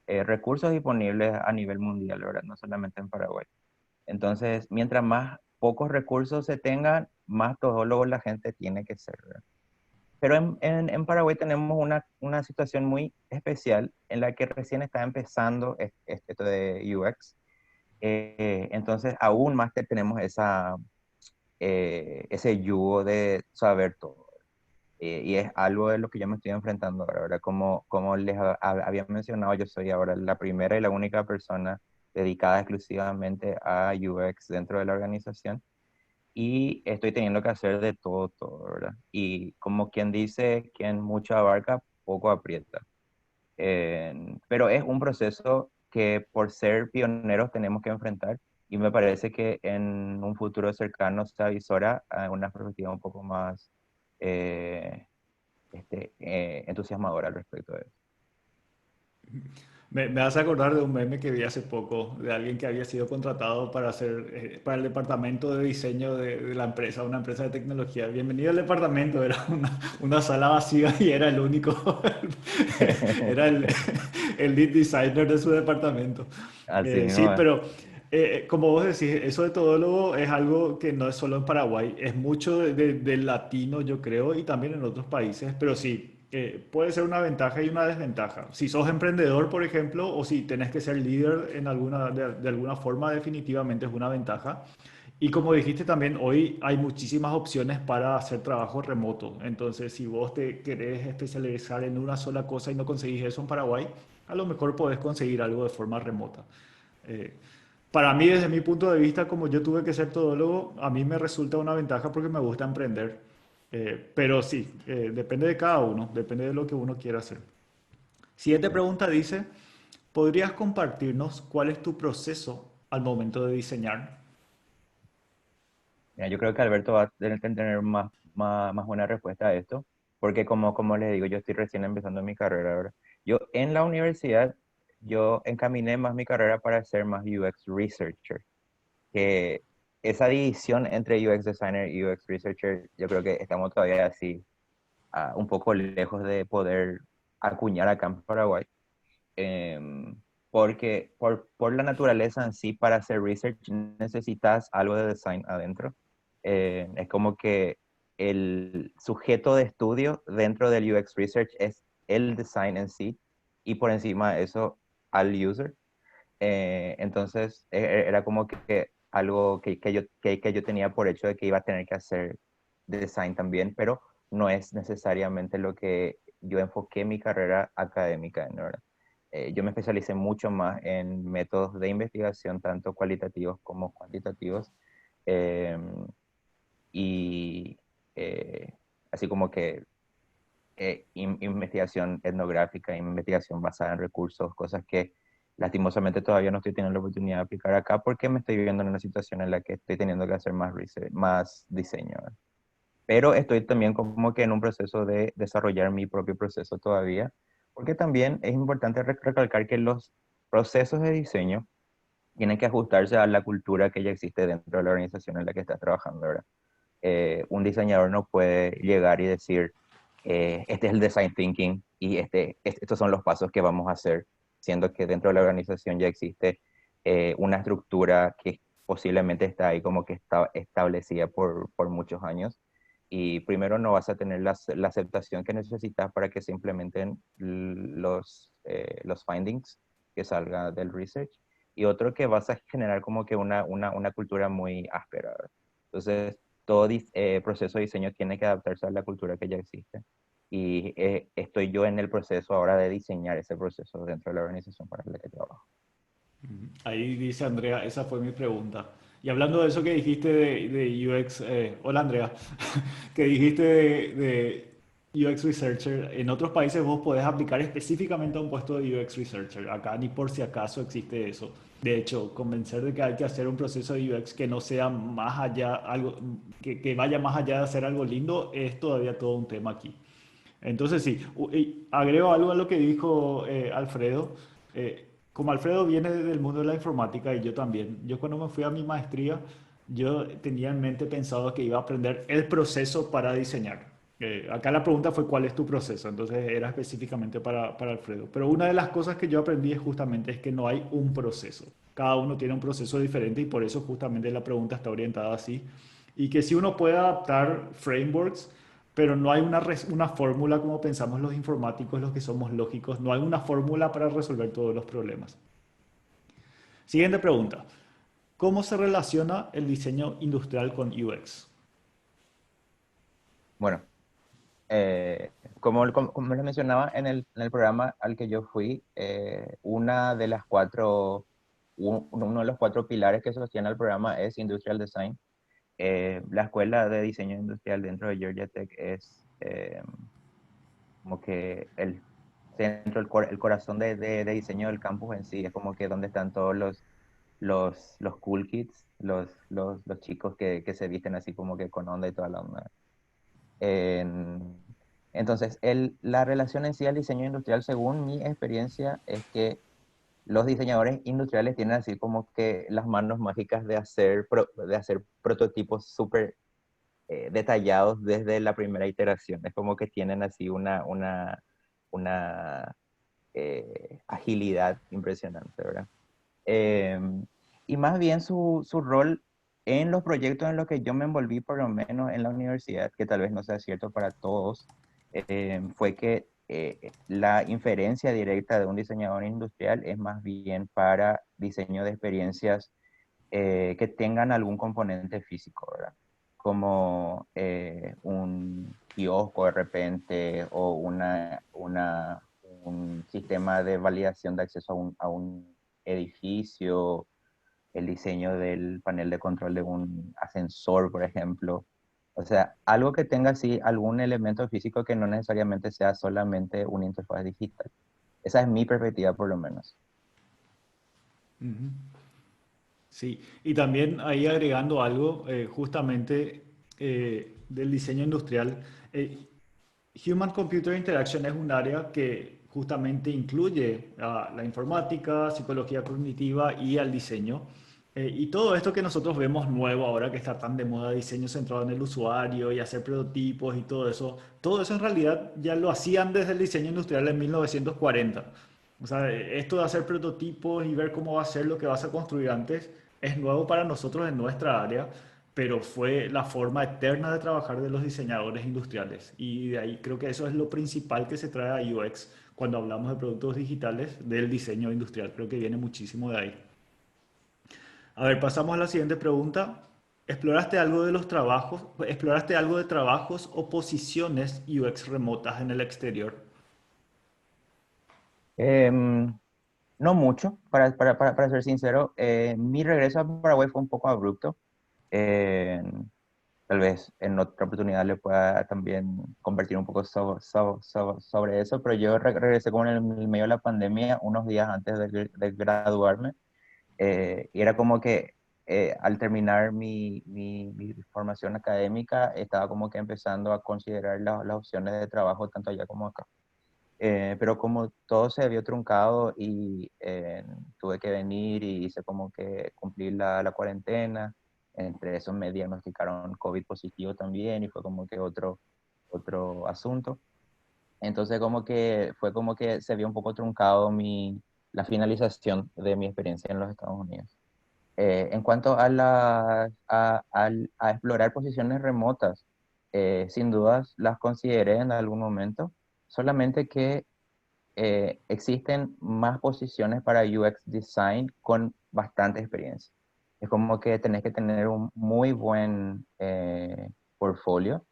[SPEAKER 2] recursos disponibles a nivel mundial, ¿verdad? No solamente en Paraguay. Entonces, mientras más pocos recursos se tengan, más todólogos la gente tiene que ser, ¿verdad? Pero en Paraguay tenemos una situación muy especial en la que recién está empezando esto de UX. Entonces, aún más que tenemos ese yugo de saber todo. Y es algo de lo que yo me estoy enfrentando ahora, ¿verdad? Como les había mencionado, yo soy ahora la primera y la única persona dedicada exclusivamente a UX dentro de la organización y estoy teniendo que hacer de todo, ¿verdad? Y como quien dice, quien mucho abarca, poco aprieta. Pero es un proceso que por ser pioneros tenemos que enfrentar y me parece que en un futuro cercano se avisora a una perspectiva un poco más eh, entusiasmadora al respecto de eso.
[SPEAKER 1] Me hace acordar de un meme que vi hace poco de alguien que había sido contratado para hacer para el departamento de diseño de la empresa, una empresa de tecnología. Bienvenido al departamento, era una sala vacía y era el único, era el lead designer de su departamento.
[SPEAKER 2] Así
[SPEAKER 1] Sí,
[SPEAKER 2] mismo es.
[SPEAKER 1] pero como vos decís, eso de todólogo es algo que no es solo en Paraguay, es mucho del latino, yo creo, y también en otros países, pero sí, puede ser una ventaja y una desventaja. Si sos emprendedor, por ejemplo, o si tenés que ser líder de alguna forma, definitivamente es una ventaja. Y como dijiste también, hoy hay muchísimas opciones para hacer trabajo remoto. Entonces, si vos te querés especializar en una sola cosa y no conseguís eso en Paraguay, a lo mejor podés conseguir algo de forma remota. Eh, para mí, desde mi punto de vista, como yo tuve que ser todólogo, a mí me resulta una ventaja porque me gusta emprender. Pero sí, depende de cada uno, depende de lo que uno quiera hacer. Siguiente
[SPEAKER 2] Sí.
[SPEAKER 1] pregunta dice, ¿podrías compartirnos cuál es tu proceso al momento de diseñar?
[SPEAKER 2] Mira, yo creo que Alberto va a tener que tener más buena respuesta a esto, porque como les digo, yo estoy recién empezando mi carrera ahora. Yo en la universidad, yo encaminé más mi carrera para ser más UX Researcher, que esa división entre UX Designer y UX Researcher, yo creo que estamos todavía así, un poco lejos de poder acuñar acá en Paraguay. Em, porque por la naturaleza en sí, para hacer research necesitas algo de design adentro. Es como que el sujeto de estudio dentro del UX Research es el design en sí, y por encima de eso al user. Entonces era como que algo que yo tenía por hecho de que iba a tener que hacer design también, pero no es necesariamente lo que yo enfoqué mi carrera académica en, ¿verdad? Yo me especialicé mucho más en métodos de investigación, tanto cualitativos como cuantitativos, eh, y así como que investigación etnográfica, investigación basada en recursos, cosas que lastimosamente todavía no estoy teniendo la oportunidad de aplicar acá porque me estoy viendo en una situación en la que estoy teniendo que hacer más research, más diseño, ¿verdad? Pero estoy también como que en un proceso de desarrollar mi propio proceso todavía, porque también es importante recalcar que los procesos de diseño tienen que ajustarse a la cultura que ya existe dentro de la organización en la que estás trabajando, ¿verdad? Un diseñador no puede llegar y decir, este es el design thinking y estos son los pasos que vamos a hacer, siendo que dentro de la organización ya existe una estructura que posiblemente está ahí como que está establecida por muchos años. Y primero no vas a tener la aceptación que necesitas para que se implementen los findings que salgan del research. Y otro que vas a generar como que una cultura muy áspera, ¿verdad? Entonces, todo proceso de diseño tiene que adaptarse a la cultura que ya existe. Y estoy yo en el proceso ahora de diseñar ese proceso dentro de la organización para la que trabajo.
[SPEAKER 1] Ahí dice Andrea, esa fue mi pregunta. Y hablando de eso que dijiste de UX, hola Andrea, que dijiste de UX Researcher, en otros países vos podés aplicar específicamente a un puesto de UX Researcher. Acá ni por si acaso existe eso. De hecho, convencer de que hay que hacer un proceso de UX que no sea más allá, algo, que vaya más allá de hacer algo lindo, es todavía todo un tema aquí. Entonces sí, y agrego algo a lo que dijo Alfredo. Como Alfredo viene del mundo de la informática y yo también, yo cuando me fui a mi maestría, yo tenía en mente pensado que iba a aprender el proceso para diseñar. Acá la pregunta fue cuál es tu proceso, entonces era específicamente para Alfredo. Pero una de las cosas que yo aprendí es justamente es que no hay un proceso. Cada uno tiene un proceso diferente y por eso justamente la pregunta está orientada así. Y que si uno puede adaptar frameworks, pero no hay una fórmula como pensamos los informáticos, los que somos lógicos, no hay una fórmula para resolver todos los problemas. Siguiente pregunta. ¿Cómo se relaciona el diseño industrial con UX?
[SPEAKER 2] Bueno, como les mencionaba en el programa al que yo fui, una de las uno de los cuatro pilares que sostiene el programa es Industrial Design. La escuela de diseño industrial dentro de Georgia Tech es como que el centro, el corazón de diseño del campus en sí, es como que donde están todos los cool kids, los chicos que se visten así como que con onda y toda la onda. En- entonces, la relación en sí al diseño industrial, según mi experiencia, es que los diseñadores industriales tienen así como que las manos mágicas de hacer prototipos súper detallados desde la primera iteración. Es como que tienen así una agilidad impresionante, ¿verdad? Eh, y más bien su rol en los proyectos en los que yo me envolví, por lo menos en la universidad, que tal vez no sea cierto para todos, fue que la inferencia directa de un diseñador industrial es más bien para diseño de experiencias que tengan algún componente físico, ¿verdad? Como un kiosco de repente o un sistema de validación de acceso a un edificio, el diseño del panel de control de un ascensor, por ejemplo. O sea, algo que tenga así algún elemento físico que no necesariamente sea solamente una interfaz digital. Esa es mi perspectiva, por lo menos.
[SPEAKER 1] Ujú. Sí, y también ahí agregando algo justamente del diseño industrial. eh, Human Computer Interaction es un área que justamente incluye a la informática, psicología cognitiva y al diseño. Y todo esto que nosotros vemos nuevo ahora que está tan de moda, diseño centrado en el usuario y hacer prototipos y todo eso en realidad ya lo hacían desde el diseño industrial en 1940. O sea, esto de hacer prototipos y ver cómo va a ser lo que vas a construir antes es nuevo para nosotros en nuestra área, pero fue la forma eterna de trabajar de los diseñadores industriales. Y de ahí creo que eso es lo principal que se trae a UX cuando hablamos de productos digitales del diseño industrial. Creo que viene muchísimo de ahí. A ver, pasamos a la siguiente pregunta. ¿Exploraste algo de los trabajos, exploraste algo de trabajos o posiciones UX remotas en el exterior?
[SPEAKER 2] Em, no mucho, para ser sincero. Mi regreso a Paraguay fue un poco abrupto. Eh, Tal vez en otra oportunidad le pueda también convertir un poco sobre eso, pero yo regresé como en el medio de la pandemia, unos días antes de graduarme, y era como que al terminar mi formación académica, estaba como que empezando a considerar las opciones de trabajo tanto allá como acá. Pero como todo se vio truncado y tuve que venir y hice como que cumplir la cuarentena, entre eso me diagnosticaron COVID positivo también y fue como que otro asunto. Entonces como que fue como que se vio un poco truncado la finalización de mi experiencia en los Estados Unidos. En cuanto a explorar posiciones remotas, sin dudas las consideré en algún momento, solamente que existen más posiciones para UX Design con bastante experiencia. Es como que tenés que tener un muy buen portfolio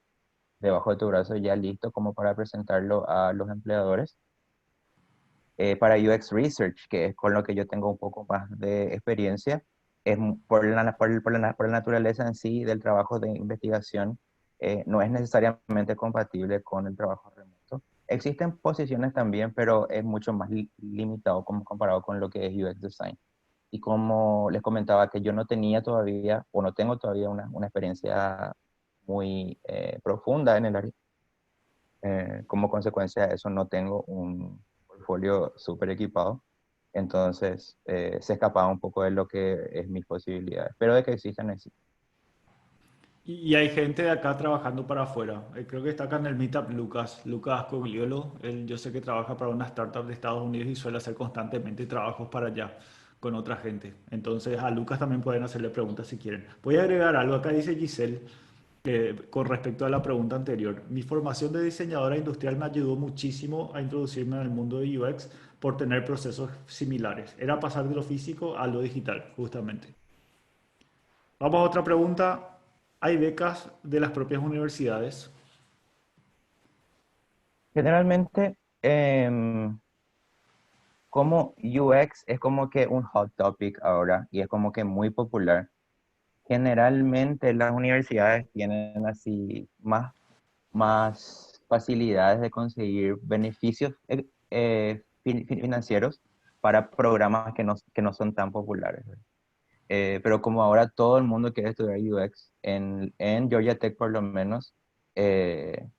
[SPEAKER 2] debajo de tu brazo ya listo como para presentarlo a los empleadores. Para UX Research, que es con lo que yo tengo un poco más de experiencia, por la naturaleza en sí del trabajo de investigación, no es necesariamente compatible con el trabajo remoto. Existen posiciones también, pero es mucho más limitado como comparado con lo que es UX Design. Y como les comentaba que yo no tenía todavía, o no tengo todavía una experiencia muy profunda en el área, como consecuencia de eso no tengo un portfolio súper equipado, entonces se escapaba un poco de lo que es mis posibilidades, pero de que existen, existen.
[SPEAKER 1] Y hay gente de acá trabajando para afuera. Creo que está acá en el Meetup Lucas Cogliolo. Él, yo sé que trabaja para una startup de Estados Unidos y suele hacer constantemente trabajos para allá con otra gente. Entonces a Lucas también pueden hacerle preguntas si quieren. Voy a agregar algo. Acá dice Giselle con respecto a la pregunta anterior. Mi formación de diseñadora industrial me ayudó muchísimo a introducirme en el mundo de UX por tener procesos similares. Era pasar de lo físico a lo digital, justamente. Vamos a otra pregunta. ¿Hay becas de las propias universidades?
[SPEAKER 2] Generalmente, como UX es como que un hot topic ahora y es como que muy popular. Generalmente las universidades tienen así más facilidades de conseguir beneficios financieros para programas que no son tan populares. ¿Verdad? Pero como ahora todo el mundo quiere estudiar UX, en Georgia Tech por lo menos, eh,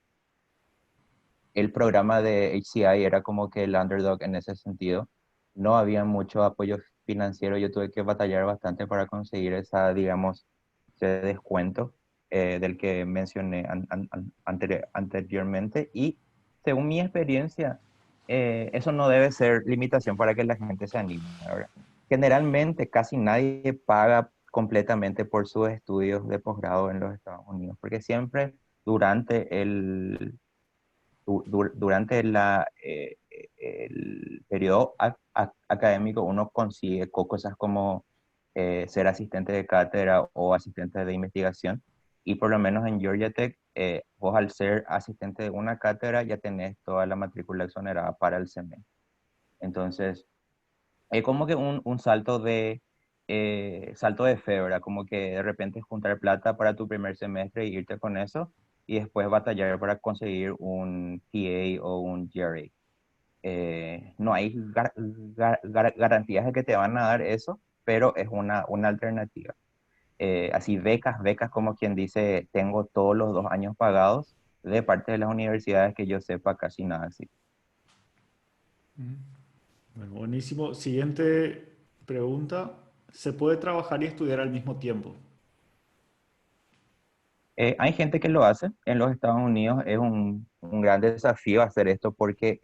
[SPEAKER 2] el programa de HCI era como que el underdog en ese sentido. No había mucho apoyo financiero, yo tuve que batallar bastante para conseguir esa, digamos, ese descuento del que mencioné anteriormente. Y según mi experiencia, eso no debe ser limitación para que la gente se anime, ¿verdad? Generalmente casi nadie paga completamente por sus estudios de posgrado en los Estados Unidos, porque siempre durante durante el periodo académico uno consigue cosas como ser asistente de cátedra o asistente de investigación. Y por lo menos en Georgia Tech, vos al ser asistente de una cátedra ya tenés toda la matrícula exonerada para el semestre. Entonces, es como que un salto de fe, ¿verdad? Como que de repente juntar plata para tu primer semestre y irte con eso y después batallar para conseguir un TA o un GRA. No hay garantías de que te van a dar eso, pero es una alternativa. Así becas como quien dice, tengo todos los 2 años pagados de parte de las universidades que yo sepa casi nada así.
[SPEAKER 1] Bueno, buenísimo. Siguiente pregunta. ¿Se puede trabajar y estudiar al mismo tiempo?
[SPEAKER 2] Hay gente que lo hace. En los Estados Unidos es un gran desafío hacer esto porque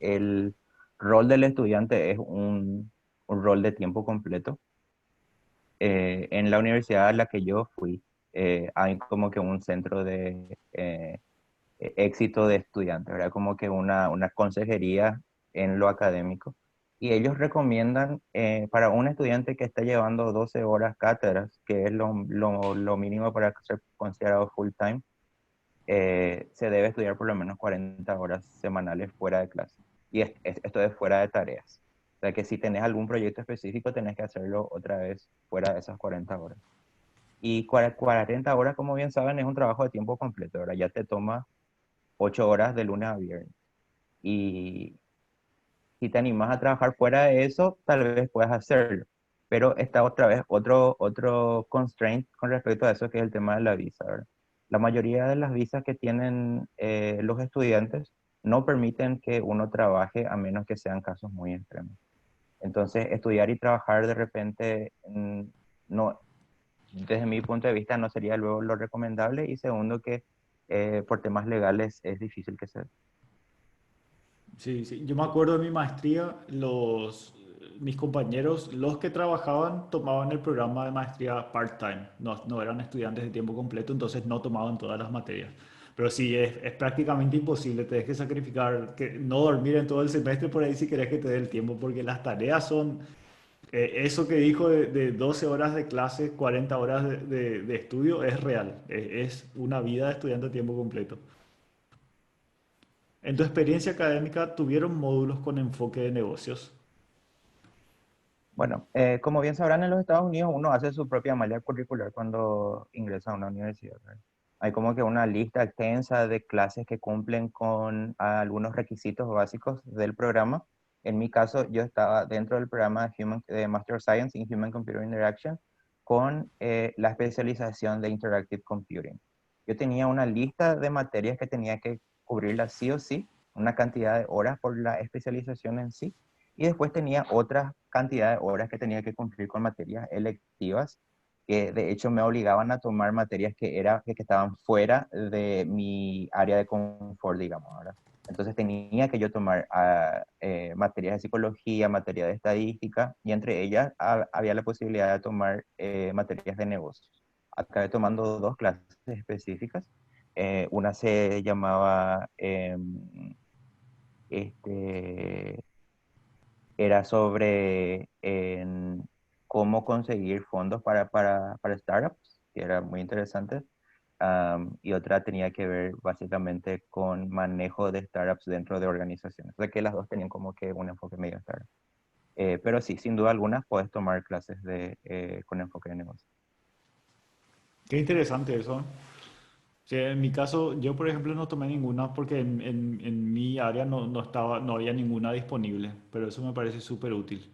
[SPEAKER 2] rol del estudiante es un rol de tiempo completo. En la universidad a la que yo fui, hay como que un centro de éxito de estudiantes, ¿verdad? Como que una consejería en lo académico. Y ellos recomiendan para un estudiante que está llevando 12 horas cátedras, que es lo mínimo para ser considerado full time, se debe estudiar por lo menos 40 horas semanales fuera de clase. Y esto es fuera de tareas. O sea que si tenés algún proyecto específico, tenés que hacerlo otra vez fuera de esas 40 horas. Y 40 horas, como bien saben, es un trabajo de tiempo completo, ¿verdad? Ya te toma 8 horas de lunes a viernes. Y si te animas a trabajar fuera de eso, tal vez puedas hacerlo. Pero está otra vez otro constraint con respecto a eso, que es el tema de la visa, ¿verdad? La mayoría de las visas que tienen los estudiantes no permiten que uno trabaje a menos que sean casos muy extremos. Entonces, estudiar y trabajar de repente, no, desde mi punto de vista, no sería luego lo recomendable. Y segundo, que por temas legales es difícil que se...
[SPEAKER 1] Sí, sí. Yo me acuerdo de mi maestría, mis compañeros, los que trabajaban, tomaban el programa de maestría part-time. No, no eran estudiantes de tiempo completo, entonces no tomaban todas las materias. Pero sí, es prácticamente imposible. Tienes que sacrificar, no dormir en todo el semestre por ahí si querés que te dé el tiempo, porque las tareas son, eso que dijo de 12 horas de clase, 40 horas de estudio, es real. Es una vida de estudiante a tiempo completo. En tu experiencia académica, ¿tuvieron módulos con enfoque de negocios?
[SPEAKER 2] Bueno, como bien sabrán, en los Estados Unidos uno hace su propia malla curricular cuando ingresa a una universidad, ¿verdad? Hay como que una lista extensa de clases que cumplen con algunos requisitos básicos del programa. En mi caso, yo estaba dentro del programa de Master of Science in Human Computer Interaction con la especialización de Interactive Computing. Yo tenía una lista de materias que tenía que cubrirlas sí o sí, una cantidad de horas por la especialización en sí, y después tenía otra cantidad de horas que tenía que cumplir con materias electivas, que de hecho me obligaban a tomar materias que estaban fuera de mi área de confort, digamos, ¿verdad? Entonces tenía que yo tomar materias de psicología, materias de estadística, y entre ellas había la posibilidad de tomar materias de negocios. Acabé tomando dos clases específicas. Una se llamaba este, era sobre cómo conseguir fondos para startups, que era muy interesante. Y otra tenía que ver básicamente con manejo de startups dentro de organizaciones. O sea que las dos tenían como que un enfoque medio startup. Pero sí, sin duda alguna, puedes tomar clases con enfoque de negocio.
[SPEAKER 1] Qué interesante eso. Sí, en mi caso, yo por ejemplo no tomé ninguna porque en mi área no estaba, no había ninguna disponible, pero eso me parece súper útil.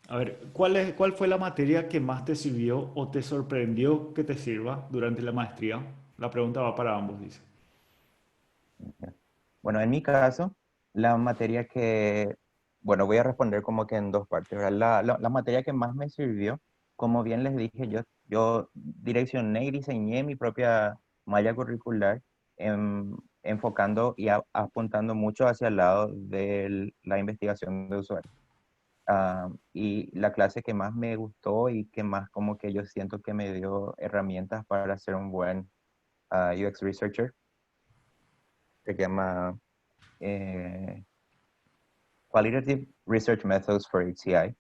[SPEAKER 1] A ver, ¿cuál fue la materia que más te sirvió o te sorprendió que te sirva durante la maestría? La pregunta va para ambos, dice.
[SPEAKER 2] Bueno, en mi caso, la materia que, bueno, voy a responder como que en dos partes, ¿verdad? La materia que más me sirvió, como bien les dije, yo direccioné y diseñé mi propia malla curricular, enfocando y apuntando mucho hacia el lado de la investigación de usuarios. Y la clase que más me gustó y que más como que yo siento que me dio herramientas para ser un buen UX researcher, se llama eh, Qualitative Research Methods for HCI,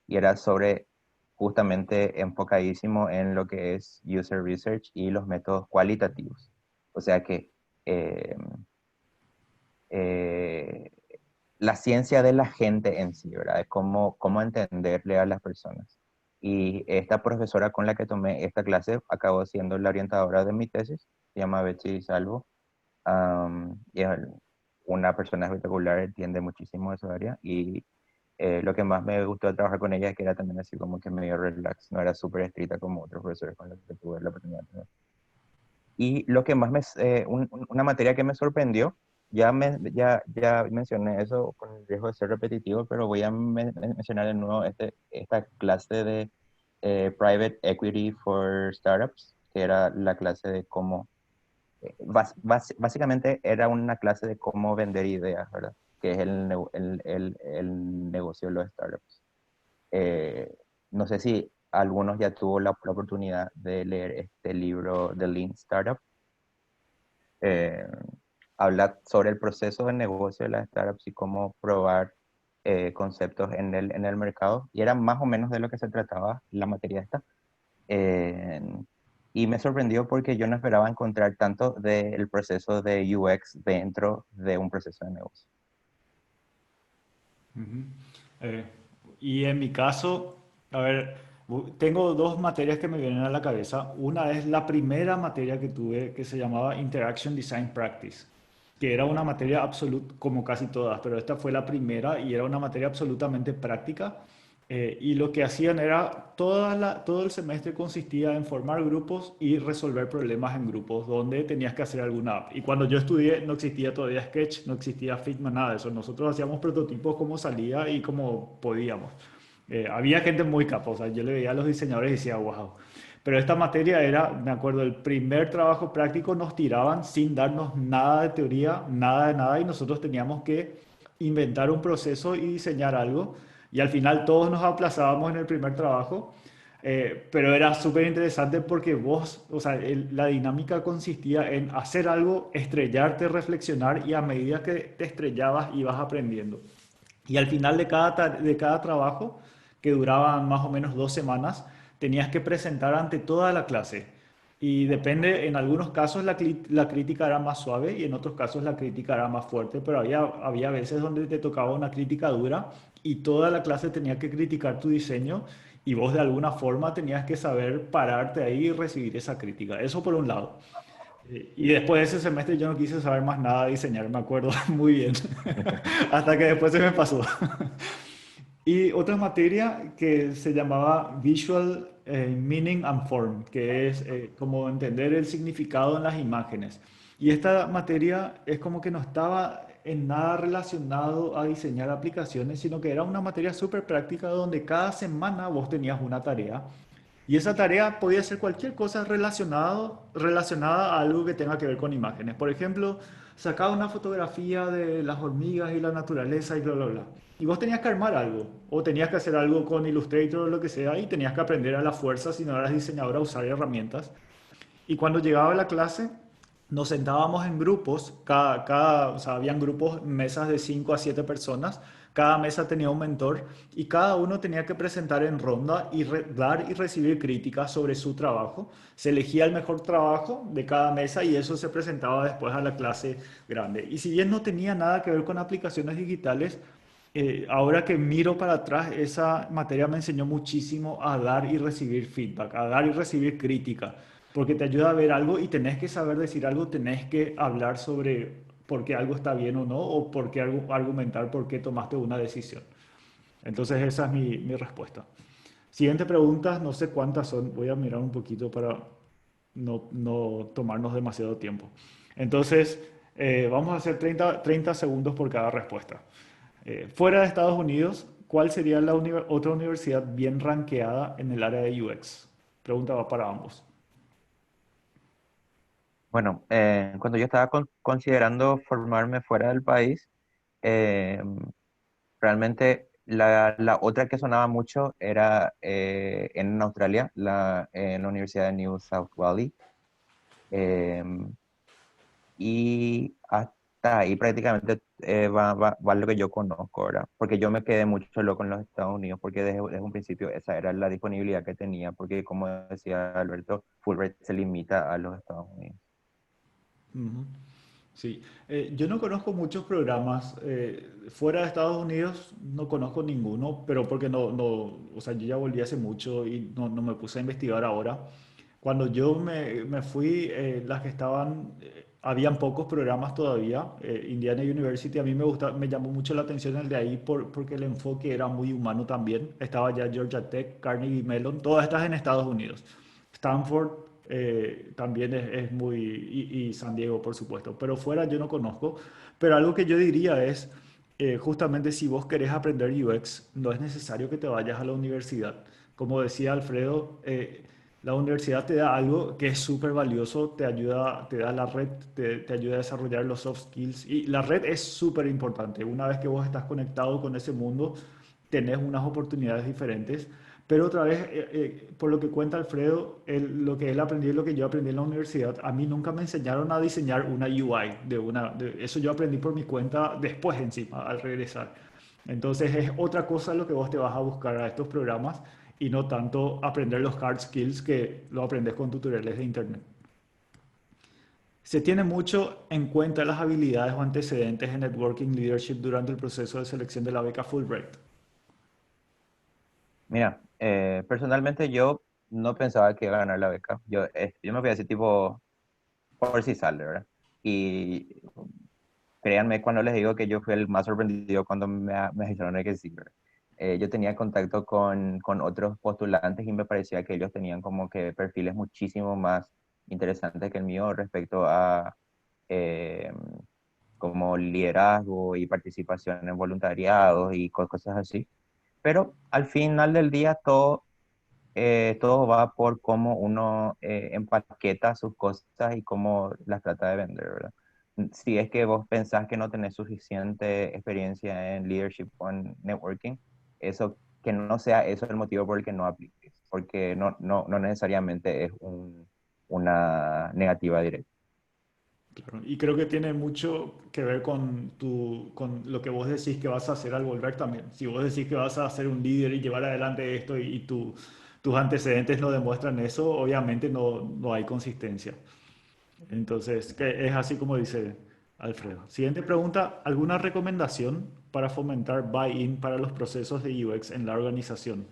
[SPEAKER 2] y era sobre justamente enfocadísimo en lo que es user research y los métodos cualitativos. O sea que eh, eh, la ciencia de la gente en sí, ¿verdad? De cómo entenderle a las personas. Y esta profesora con la que tomé esta clase acabó siendo la orientadora de mi tesis, se llama Betsy Salvo. Y es una persona espectacular, entiende muchísimo de su área, y lo que más me gustó de trabajar con ella es que era también así como que medio relax, no era súper estricta como otros profesores con los que tuve la oportunidad de tener. Y lo que más una materia que me sorprendió, ya mencioné eso con el riesgo de ser repetitivo, pero voy a mencionar de nuevo esta clase de Private Equity for Startups, que era la clase de cómo básicamente era una clase de cómo vender ideas, ¿verdad? que es el negocio de los startups. Eh, no sé si algunos ya tuvo la oportunidad de leer este libro, The Lean Startup. Eh, Habla sobre el proceso de negocio de las startups y cómo probar conceptos en el mercado. Y era más o menos de lo que se trataba la materia esta. Eh, y me sorprendió porque yo no esperaba encontrar tanto del proceso de UX dentro de un proceso de negocio.
[SPEAKER 1] Ujú. Eh, y en mi caso, a ver, tengo dos materias que me vienen a la cabeza. Una es la primera materia que tuve que se llamaba Interaction Design Practice, que era una materia absoluta, como casi todas, pero esta fue la primera y era una materia absolutamente práctica. Y lo que hacían era, todo el semestre consistía en formar grupos y resolver problemas en grupos donde tenías que hacer alguna app. Y cuando yo estudié no existía todavía Sketch, no existía Figma, nada de eso. Nosotros hacíamos prototipos como salía y como podíamos. Había gente muy capa, o sea, yo le veía a los diseñadores y decía, wow. Pero esta materia era, me acuerdo, el primer trabajo práctico nos tiraban sin darnos nada de teoría, nada de nada, y nosotros teníamos que inventar un proceso y diseñar algo. Y al final todos nos aplazábamos en el primer trabajo, pero era súper interesante porque vos, o sea, la dinámica consistía en hacer algo, estrellarte, reflexionar y a medida que te estrellabas ibas aprendiendo. Y al final de cada trabajo, que duraban más o menos 2 semanas, tenías que presentar ante toda la clase. Y depende, en algunos casos la crítica era más suave y en otros casos la crítica era más fuerte, pero había veces donde te tocaba una crítica dura y toda la clase tenía que criticar tu diseño y vos de alguna forma tenías que saber pararte ahí y recibir esa crítica. Eso por un lado. Y después de ese semestre yo no quise saber más nada de diseñar, me acuerdo muy bien, hasta que después se me pasó. Y otra materia que se llamaba Visual Meaning and Form, que es como entender el significado en las imágenes. Y esta materia es como que no estaba en nada relacionado a diseñar aplicaciones, sino que era una materia súper práctica donde cada semana vos tenías una tarea y esa tarea podía ser cualquier cosa relacionada a algo que tenga que ver con imágenes. Por ejemplo, sacaba una fotografía de las hormigas y la naturaleza y bla, bla, bla. Y vos tenías que armar algo, o tenías que hacer algo con Illustrator o lo que sea, y tenías que aprender a la fuerza, si no eras diseñador, a usar herramientas. Y cuando llegaba la clase, nos sentábamos en grupos, o sea, habían grupos, mesas de 5 a 7 personas, cada mesa tenía un mentor y cada uno tenía que presentar en ronda y dar y recibir críticas sobre su trabajo. Se elegía el mejor trabajo de cada mesa y eso se presentaba después a la clase grande. Y si bien no tenía nada que ver con aplicaciones digitales, ahora que miro para atrás, esa materia me enseñó muchísimo a dar y recibir feedback, a dar y recibir crítica, porque te ayuda a ver algo y tenés que saber decir algo, tenés que hablar sobre por qué algo está bien o no, o por qué argumentar por qué tomaste una decisión. Entonces esa es mi respuesta. Siguiente pregunta, no sé cuántas son, voy a mirar un poquito para no tomarnos demasiado tiempo. Entonces, vamos a hacer 30 segundos por cada respuesta. Fuera de Estados Unidos, ¿cuál sería la otra universidad bien rankeada en el área de UX? Pregunta va para ambos.
[SPEAKER 2] Bueno, cuando yo estaba considerando formarme fuera del país, eh, realmente la otra que sonaba mucho era en Australia, en la Universidad de New South Wales. eh, y hasta ahí prácticamente va lo que yo conozco, ¿verdad? Porque yo me quedé mucho loco en los Estados Unidos, porque desde un principio esa era la disponibilidad que tenía, porque como decía Alberto, Fulbright se limita a los Estados Unidos.
[SPEAKER 1] Ujú. Sí, yo no conozco muchos programas fuera de Estados Unidos, no conozco ninguno, pero porque o sea, yo ya volví hace mucho y no me puse a investigar ahora. Cuando yo me fui, las que estaban, habían pocos programas todavía. Indiana University a mí me llamó mucho la atención el de ahí porque el enfoque era muy humano también. Estaba ya Georgia Tech, Carnegie Mellon, todas estas en Estados Unidos. Stanford también es muy, y San Diego, por supuesto, pero fuera yo no conozco. Pero algo que yo diría es, justamente si vos querés aprender UX, no es necesario que te vayas a la universidad. Como decía Alfredo, La universidad te da algo que es súper valioso, te ayuda, te da la red, te ayuda a desarrollar los soft skills y la red es súper importante. Una vez que vos estás conectado con ese mundo, tenés unas oportunidades diferentes. Pero otra vez, por lo que cuenta Alfredo, lo que él aprendió y lo que yo aprendí en la universidad, a mí nunca me enseñaron a diseñar una UI eso yo aprendí por mi cuenta después encima, al regresar. Entonces es otra cosa lo que vos te vas a buscar a estos programas y no tanto aprender los hard skills que lo aprendes con tutoriales de internet. Se tiene mucho en cuenta las habilidades o antecedentes en networking leadership durante el proceso de selección de la beca Fulbright.
[SPEAKER 2] Mira, personalmente yo no pensaba que iba a ganar la beca. Yo me fui así tipo, por si sale, ¿verdad? Y créanme cuando les digo que yo fui el más sorprendido cuando me dijeron de que sí, ¿verdad? Yo tenía contacto con otros postulantes y me parecía que ellos tenían como que perfiles muchísimo más interesantes que el mío respecto a eh, como liderazgo y participación en voluntariados y cosas así. Pero al final del día todo va por cómo uno empaqueta sus cosas y cómo las trata de vender, ¿verdad? Si es que vos pensás que no tenés suficiente experiencia en leadership o en networking, eso, que no sea eso el motivo por el que no apliques, porque no necesariamente es una negativa directa.
[SPEAKER 1] Claro, y creo que tiene mucho que ver con, con lo que vos decís que vas a hacer al volver también. Si vos decís que vas a ser un líder y llevar adelante esto y tus antecedentes no demuestran eso, obviamente no hay consistencia. Entonces, que es así como dice Alfredo. Siguiente pregunta, ¿alguna recomendación para fomentar buy-in para los procesos de UX en la organización?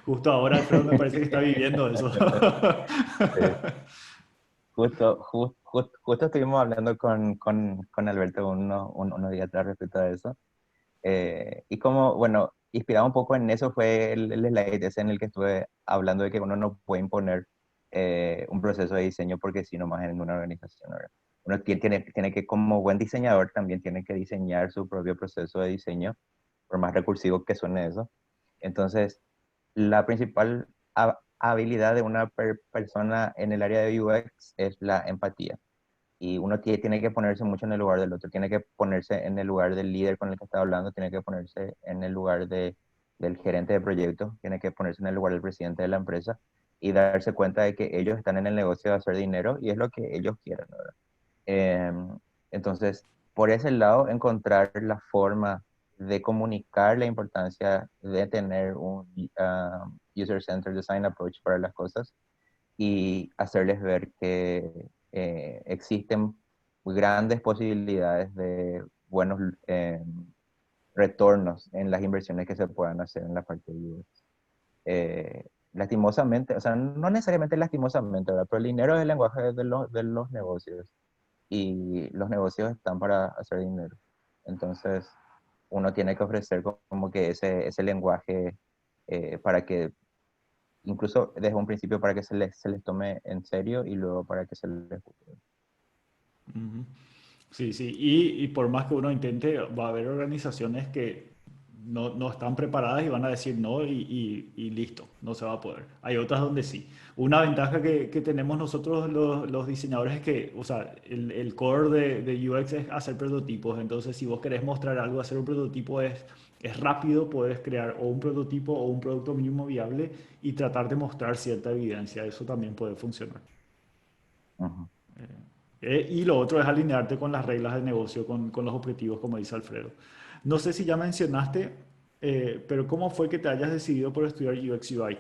[SPEAKER 1] Justo ahora Alfredo me parece que está viviendo eso.
[SPEAKER 2] Sí. Justo estuvimos hablando con Alberto unos días atrás respecto a eso. Y como, bueno, inspirado un poco en eso fue el slide ese en el que estuve hablando de que uno no puede imponer un proceso de diseño porque si nomás en una organización, ¿verdad? Uno tiene que, como buen diseñador, también tiene que diseñar su propio proceso de diseño, por más recursivo que suene eso. Entonces, la principal habilidad de una persona en el área de UX es la empatía. Y uno tiene que ponerse mucho en el lugar del otro, tiene que ponerse en el lugar del líder con el que está hablando, tiene que ponerse en el lugar del gerente de proyecto, tiene que ponerse en el lugar del presidente de la empresa y darse cuenta de que ellos están en el negocio de hacer dinero y es lo que ellos quieren, ¿verdad? Entonces, por ese lado, encontrar la forma de comunicar la importancia de tener un user-centered design approach para las cosas y hacerles ver que existen grandes posibilidades de buenos retornos en las inversiones que se puedan hacer en la parte de UX. Lastimosamente, o sea, no necesariamente lastimosamente, ¿verdad? Pero el dinero es el lenguaje de los negocios y los negocios están para hacer dinero. Entonces, uno tiene que ofrecer como que ese lenguaje para que incluso desde un principio para que se les tome en serio y luego para que se les juzgue.
[SPEAKER 1] Ujú. Sí, sí, y por más que uno intente, va a haber organizaciones que no están preparadas y van a decir no y listo, no se va a poder. Hay otras donde sí. Una ventaja que tenemos nosotros los diseñadores es que, o sea, el core de UX es hacer prototipos, entonces si vos querés mostrar algo, hacer un prototipo es rápido, puedes crear o un prototipo o un producto mínimo viable y tratar de mostrar cierta evidencia, eso también puede funcionar.
[SPEAKER 2] Ujú.
[SPEAKER 1] Y lo otro es alinearte con las reglas del negocio, con los objetivos, como dice Alfredo. No sé si ya mencionaste, pero ¿cómo fue que te hayas decidido por estudiar UX UI?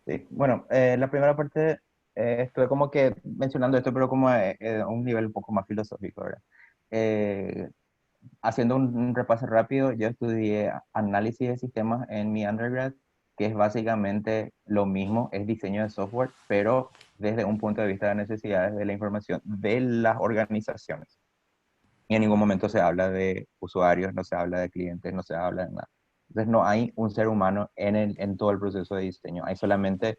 [SPEAKER 2] Sí, bueno, la primera parte estuve como que mencionando esto, pero como a un nivel un poco más filosófico, ¿verdad? Eh, Haciendo un repaso rápido, yo estudié análisis de sistemas en mi undergrad, que es básicamente lo mismo, es diseño de software, pero desde un punto de vista de necesidades de la información de las organizaciones. Y en ningún momento se habla de usuarios, no se habla de clientes, no se habla de nada. Entonces no hay un ser humano en todo el proceso de diseño, hay solamente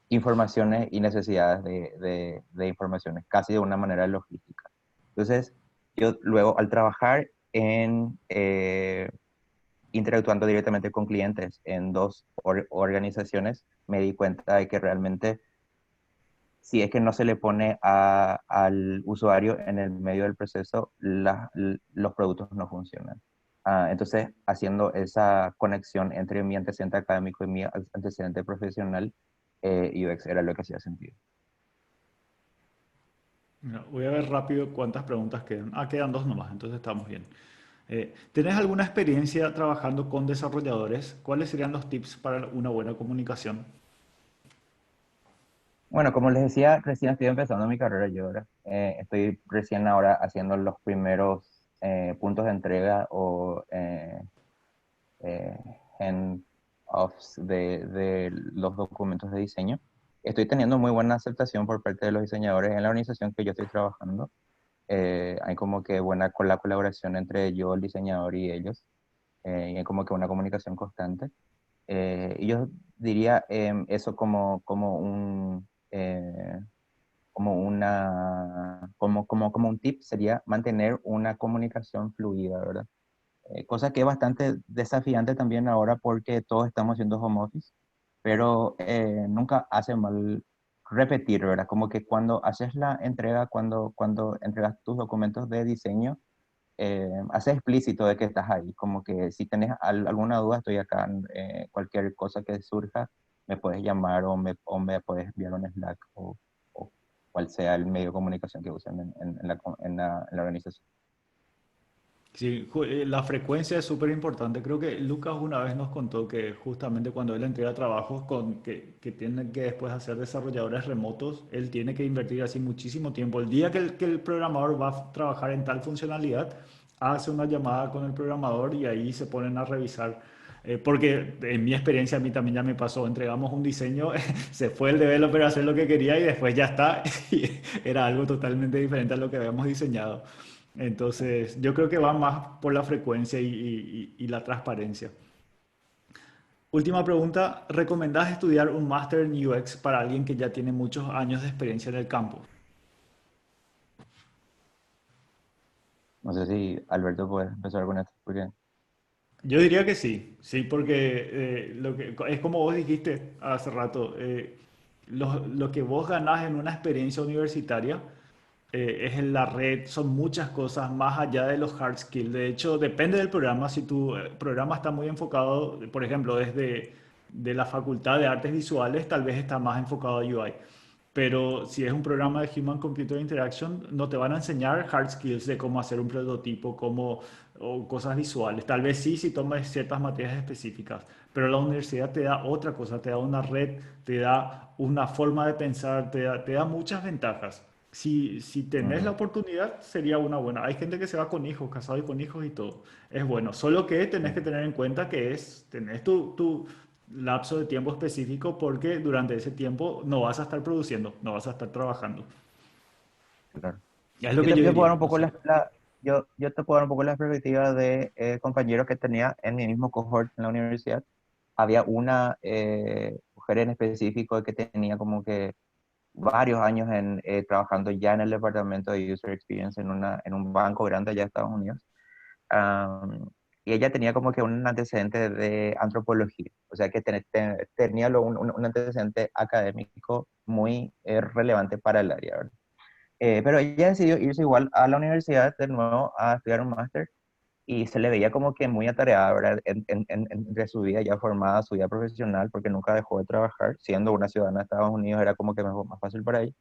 [SPEAKER 2] informaciones y necesidades de informaciones, casi de una manera logística. Entonces, yo luego al trabajar interactuando directamente con clientes en dos organizaciones, me di cuenta de que realmente si es que no se le pone al usuario en el medio del proceso, los productos no funcionan. Entonces, haciendo esa conexión entre mi antecedente académico y mi antecedente profesional, UX era lo que hacía sentido.
[SPEAKER 1] Mira, voy a ver rápido cuántas preguntas quedan. Quedan dos nomás, entonces estamos bien. ¿Tenés alguna experiencia trabajando con desarrolladores? ¿Cuáles serían los tips para una buena comunicación?
[SPEAKER 2] Bueno, como les decía, recién estoy empezando mi carrera yo ahora. Estoy recién ahora haciendo los primeros puntos de entrega o eh, hand-offs de los documentos de diseño. Estoy teniendo muy buena aceptación por parte de los diseñadores en la organización que yo estoy trabajando. Hay como que buena con la colaboración entre yo, el diseñador y ellos. Y hay como que una comunicación constante. Y yo diría eso como un tip sería mantener una comunicación fluida, ¿verdad? Cosa que es bastante desafiante también ahora porque todos estamos haciendo home office, pero nunca hace mal repetir, ¿verdad? Como que cuando haces la entrega, cuando entregas tus documentos de diseño, haces explícito de que estás ahí, como que si tenés alguna duda, estoy acá, cualquier cosa que surja, me puedes llamar o me puedes enviar un Slack o cual sea el medio de comunicación que usen en la organización.
[SPEAKER 1] Sí, la frecuencia es súper importante. Creo que Lucas una vez nos contó que justamente cuando él entrega trabajos que tienen que después hacer desarrolladores remotos, él tiene que invertir así muchísimo tiempo. El día que el programador va a trabajar en tal funcionalidad, hace una llamada con el programador y ahí se ponen a revisar. Porque en mi experiencia a mí también ya me pasó, entregamos un diseño, se fue el developer a hacer lo que quería y después ya está, y era algo totalmente diferente a lo que habíamos diseñado. Entonces, yo creo que va más por la frecuencia y la transparencia. Última pregunta, ¿recomendás estudiar un máster en UX para alguien que ya tiene muchos años de experiencia en el campo?
[SPEAKER 2] No sé si Alberto puede empezar con esto, porque
[SPEAKER 1] Yo diría que sí, sí, porque es como vos dijiste hace rato, lo que vos ganás en una experiencia universitaria es en la red, son muchas cosas más allá de los hard skills. De hecho, depende del programa. Si tu programa está muy enfocado, por ejemplo, desde de la Facultad de Artes Visuales, tal vez está más enfocado a UI. Pero si es un programa de Human Computer Interaction, no te van a enseñar hard skills de cómo hacer un prototipo, o cosas visuales. Tal vez sí si tomas ciertas materias específicas, pero la universidad te da otra cosa, te da una red, te da una forma de pensar, te da muchas ventajas. Si tenés la
[SPEAKER 2] ujú,
[SPEAKER 1] oportunidad, sería una buena. Hay gente que se va con hijos, casado y con hijos y todo. Es bueno, solo que
[SPEAKER 2] sí,
[SPEAKER 1] tenés que tener en cuenta que tenés tu lapso de tiempo específico porque durante ese tiempo no vas a estar produciendo, no vas a estar trabajando.
[SPEAKER 2] claro.
[SPEAKER 1] Es lo
[SPEAKER 2] Yo
[SPEAKER 1] que
[SPEAKER 2] te,
[SPEAKER 1] yo
[SPEAKER 2] yo puedo dar
[SPEAKER 1] diría,
[SPEAKER 2] un
[SPEAKER 1] no
[SPEAKER 2] poco
[SPEAKER 1] sé.
[SPEAKER 2] yo te puedo dar un poco la perspectiva de compañeros que tenía en mi mismo cohort en la universidad. Había una mujer en específico que tenía como que varios años trabajando ya en el departamento de User Experience en un banco grande allá de Estados Unidos. Am, y ella tenía como que un antecedente de antropología, o sea que tenía un antecedente académico muy relevante para el área, ¿verdad? Pero ella decidió irse igual a la universidad de nuevo a estudiar un máster y se le veía como que muy atareada, ¿verdad? Entre su vida ya formada, su vida profesional, porque nunca dejó de trabajar, siendo una ciudadana de Estados Unidos era como que mejor, más fácil para ella.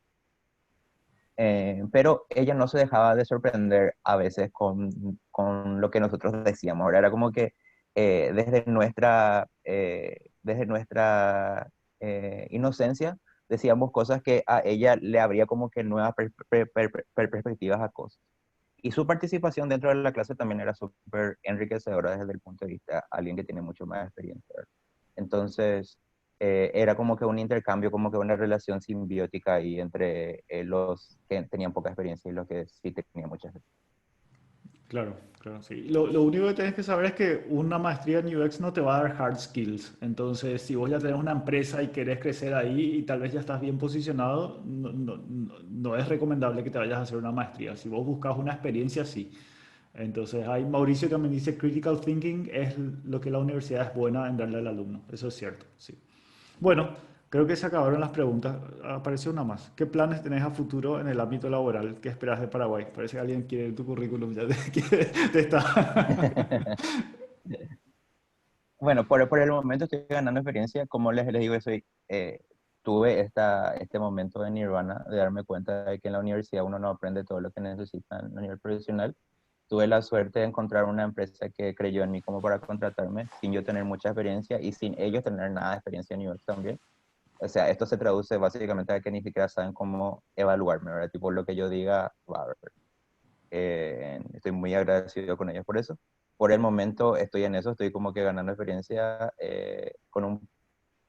[SPEAKER 2] Pero ella no se dejaba de sorprender a veces con lo que nosotros decíamos, ¿verdad? Era como que desde nuestra inocencia decíamos cosas que a ella le abría como que nuevas perspectivas a cosas. Y su participación dentro de la clase también era súper enriquecedora desde el punto de vista de alguien que tiene mucho más experiencia, ¿verdad? Entonces, era como que un intercambio, como que una relación simbiótica ahí entre los que tenían poca experiencia y los que sí tenían mucha experiencia.
[SPEAKER 1] Claro, claro, sí. Lo único que tienes que saber es que una maestría en UX no te va a dar hard skills. Entonces, si vos ya tenés una empresa y querés crecer ahí y tal vez ya estás bien posicionado, no es recomendable que te vayas a hacer una maestría. Si vos buscas una experiencia, sí. Entonces, hay Mauricio también dice, critical thinking es lo que la universidad es buena en darle al alumno. Eso es cierto, sí. Bueno, creo que se acabaron las preguntas. Apareció una más. ¿Qué planes tenés a futuro en el ámbito laboral? ¿Qué esperas de Paraguay? Parece que alguien quiere tu currículum, ya te está.
[SPEAKER 2] Bueno, por el momento estoy ganando experiencia. Como les digo, tuve este momento de nirvana de darme cuenta de que en la universidad uno no aprende todo lo que necesita a nivel profesional. Tuve la suerte de encontrar una empresa que creyó en mí como para contratarme, sin yo tener mucha experiencia y sin ellos tener nada de experiencia en UX también. O sea, esto se traduce básicamente a que ni siquiera saben cómo evaluarme, ¿verdad? Tipo, lo que yo diga, va a ver. Estoy muy agradecido con ellos por eso. Por el momento estoy en eso, estoy como que ganando experiencia con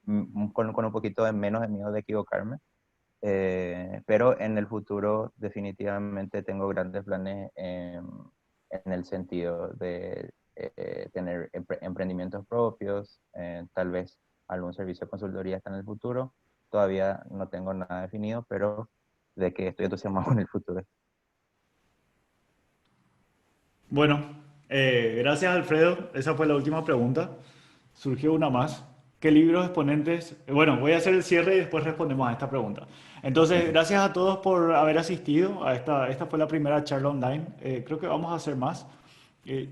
[SPEAKER 2] un poquito de menos de miedo de equivocarme. Pero en el futuro definitivamente tengo grandes planes en el sentido de tener emprendimientos propios, tal vez algún servicio de consultoría está en el futuro. Todavía no tengo nada definido, pero de que estoy entusiasmado con el futuro.
[SPEAKER 1] Bueno, gracias Alfredo. Esa fue la última pregunta. Surgió una más. ¿Qué libros exponentes? Bueno, voy a hacer el cierre y después respondemos a esta pregunta. Entonces,
[SPEAKER 2] Ujú.
[SPEAKER 1] gracias a todos por haber asistido a esta fue la primera charla online. Creo que vamos a hacer más.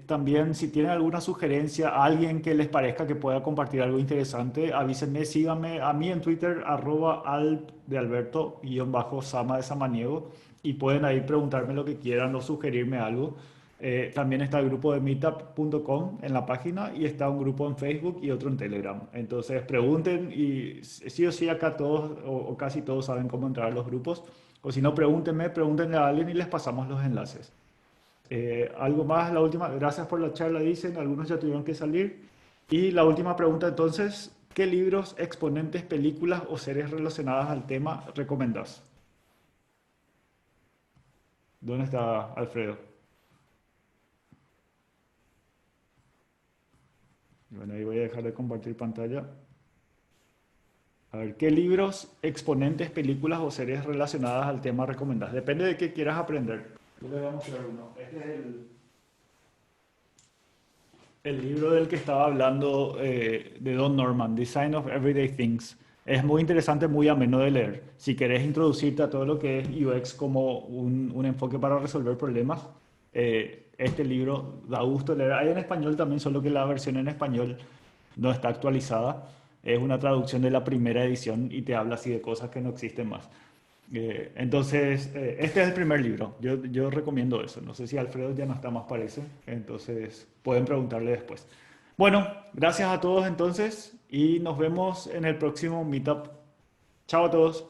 [SPEAKER 1] También, si tienen alguna sugerencia, alguien que les parezca que pueda compartir algo interesante, avísenme, síganme a mí en Twitter, @alp de Alberto, _sama de Samaniego, y pueden ahí preguntarme lo que quieran o sugerirme algo. También está el grupo de meetup.com en la página y está un grupo en Facebook y otro en Telegram. Entonces pregunten y sí o sí acá todos o casi todos saben cómo entrar a los grupos. O si no, pregúntenle a alguien y les pasamos los enlaces. Algo más, la última, gracias por la charla, dicen, algunos ya tuvieron que salir. Y la última pregunta entonces, ¿qué libros, exponentes, películas o series relacionadas al tema recomendás? ¿Dónde está Alfredo? Bueno, ahí voy a dejar de compartir pantalla. A ver, ¿qué libros, exponentes, películas o series relacionadas al tema recomendás? Depende de qué quieras aprender. Yo les voy a mostrar uno. Este es el libro del que estaba hablando de Don Norman, Design of Everyday Things. Es muy interesante, muy ameno de leer. Si querés introducirte a todo lo que es UX como un enfoque para resolver problemas, este libro da gusto leer. Hay en español también, solo que la versión en español no está actualizada. Es una traducción de la primera edición y te habla así de cosas que no existen más. Entonces, este es el primer libro. Yo recomiendo eso. No sé si Alfredo ya no está más, parece. Entonces, pueden preguntarle después. Bueno, gracias a todos entonces y nos vemos en el próximo Meetup. Chao a todos.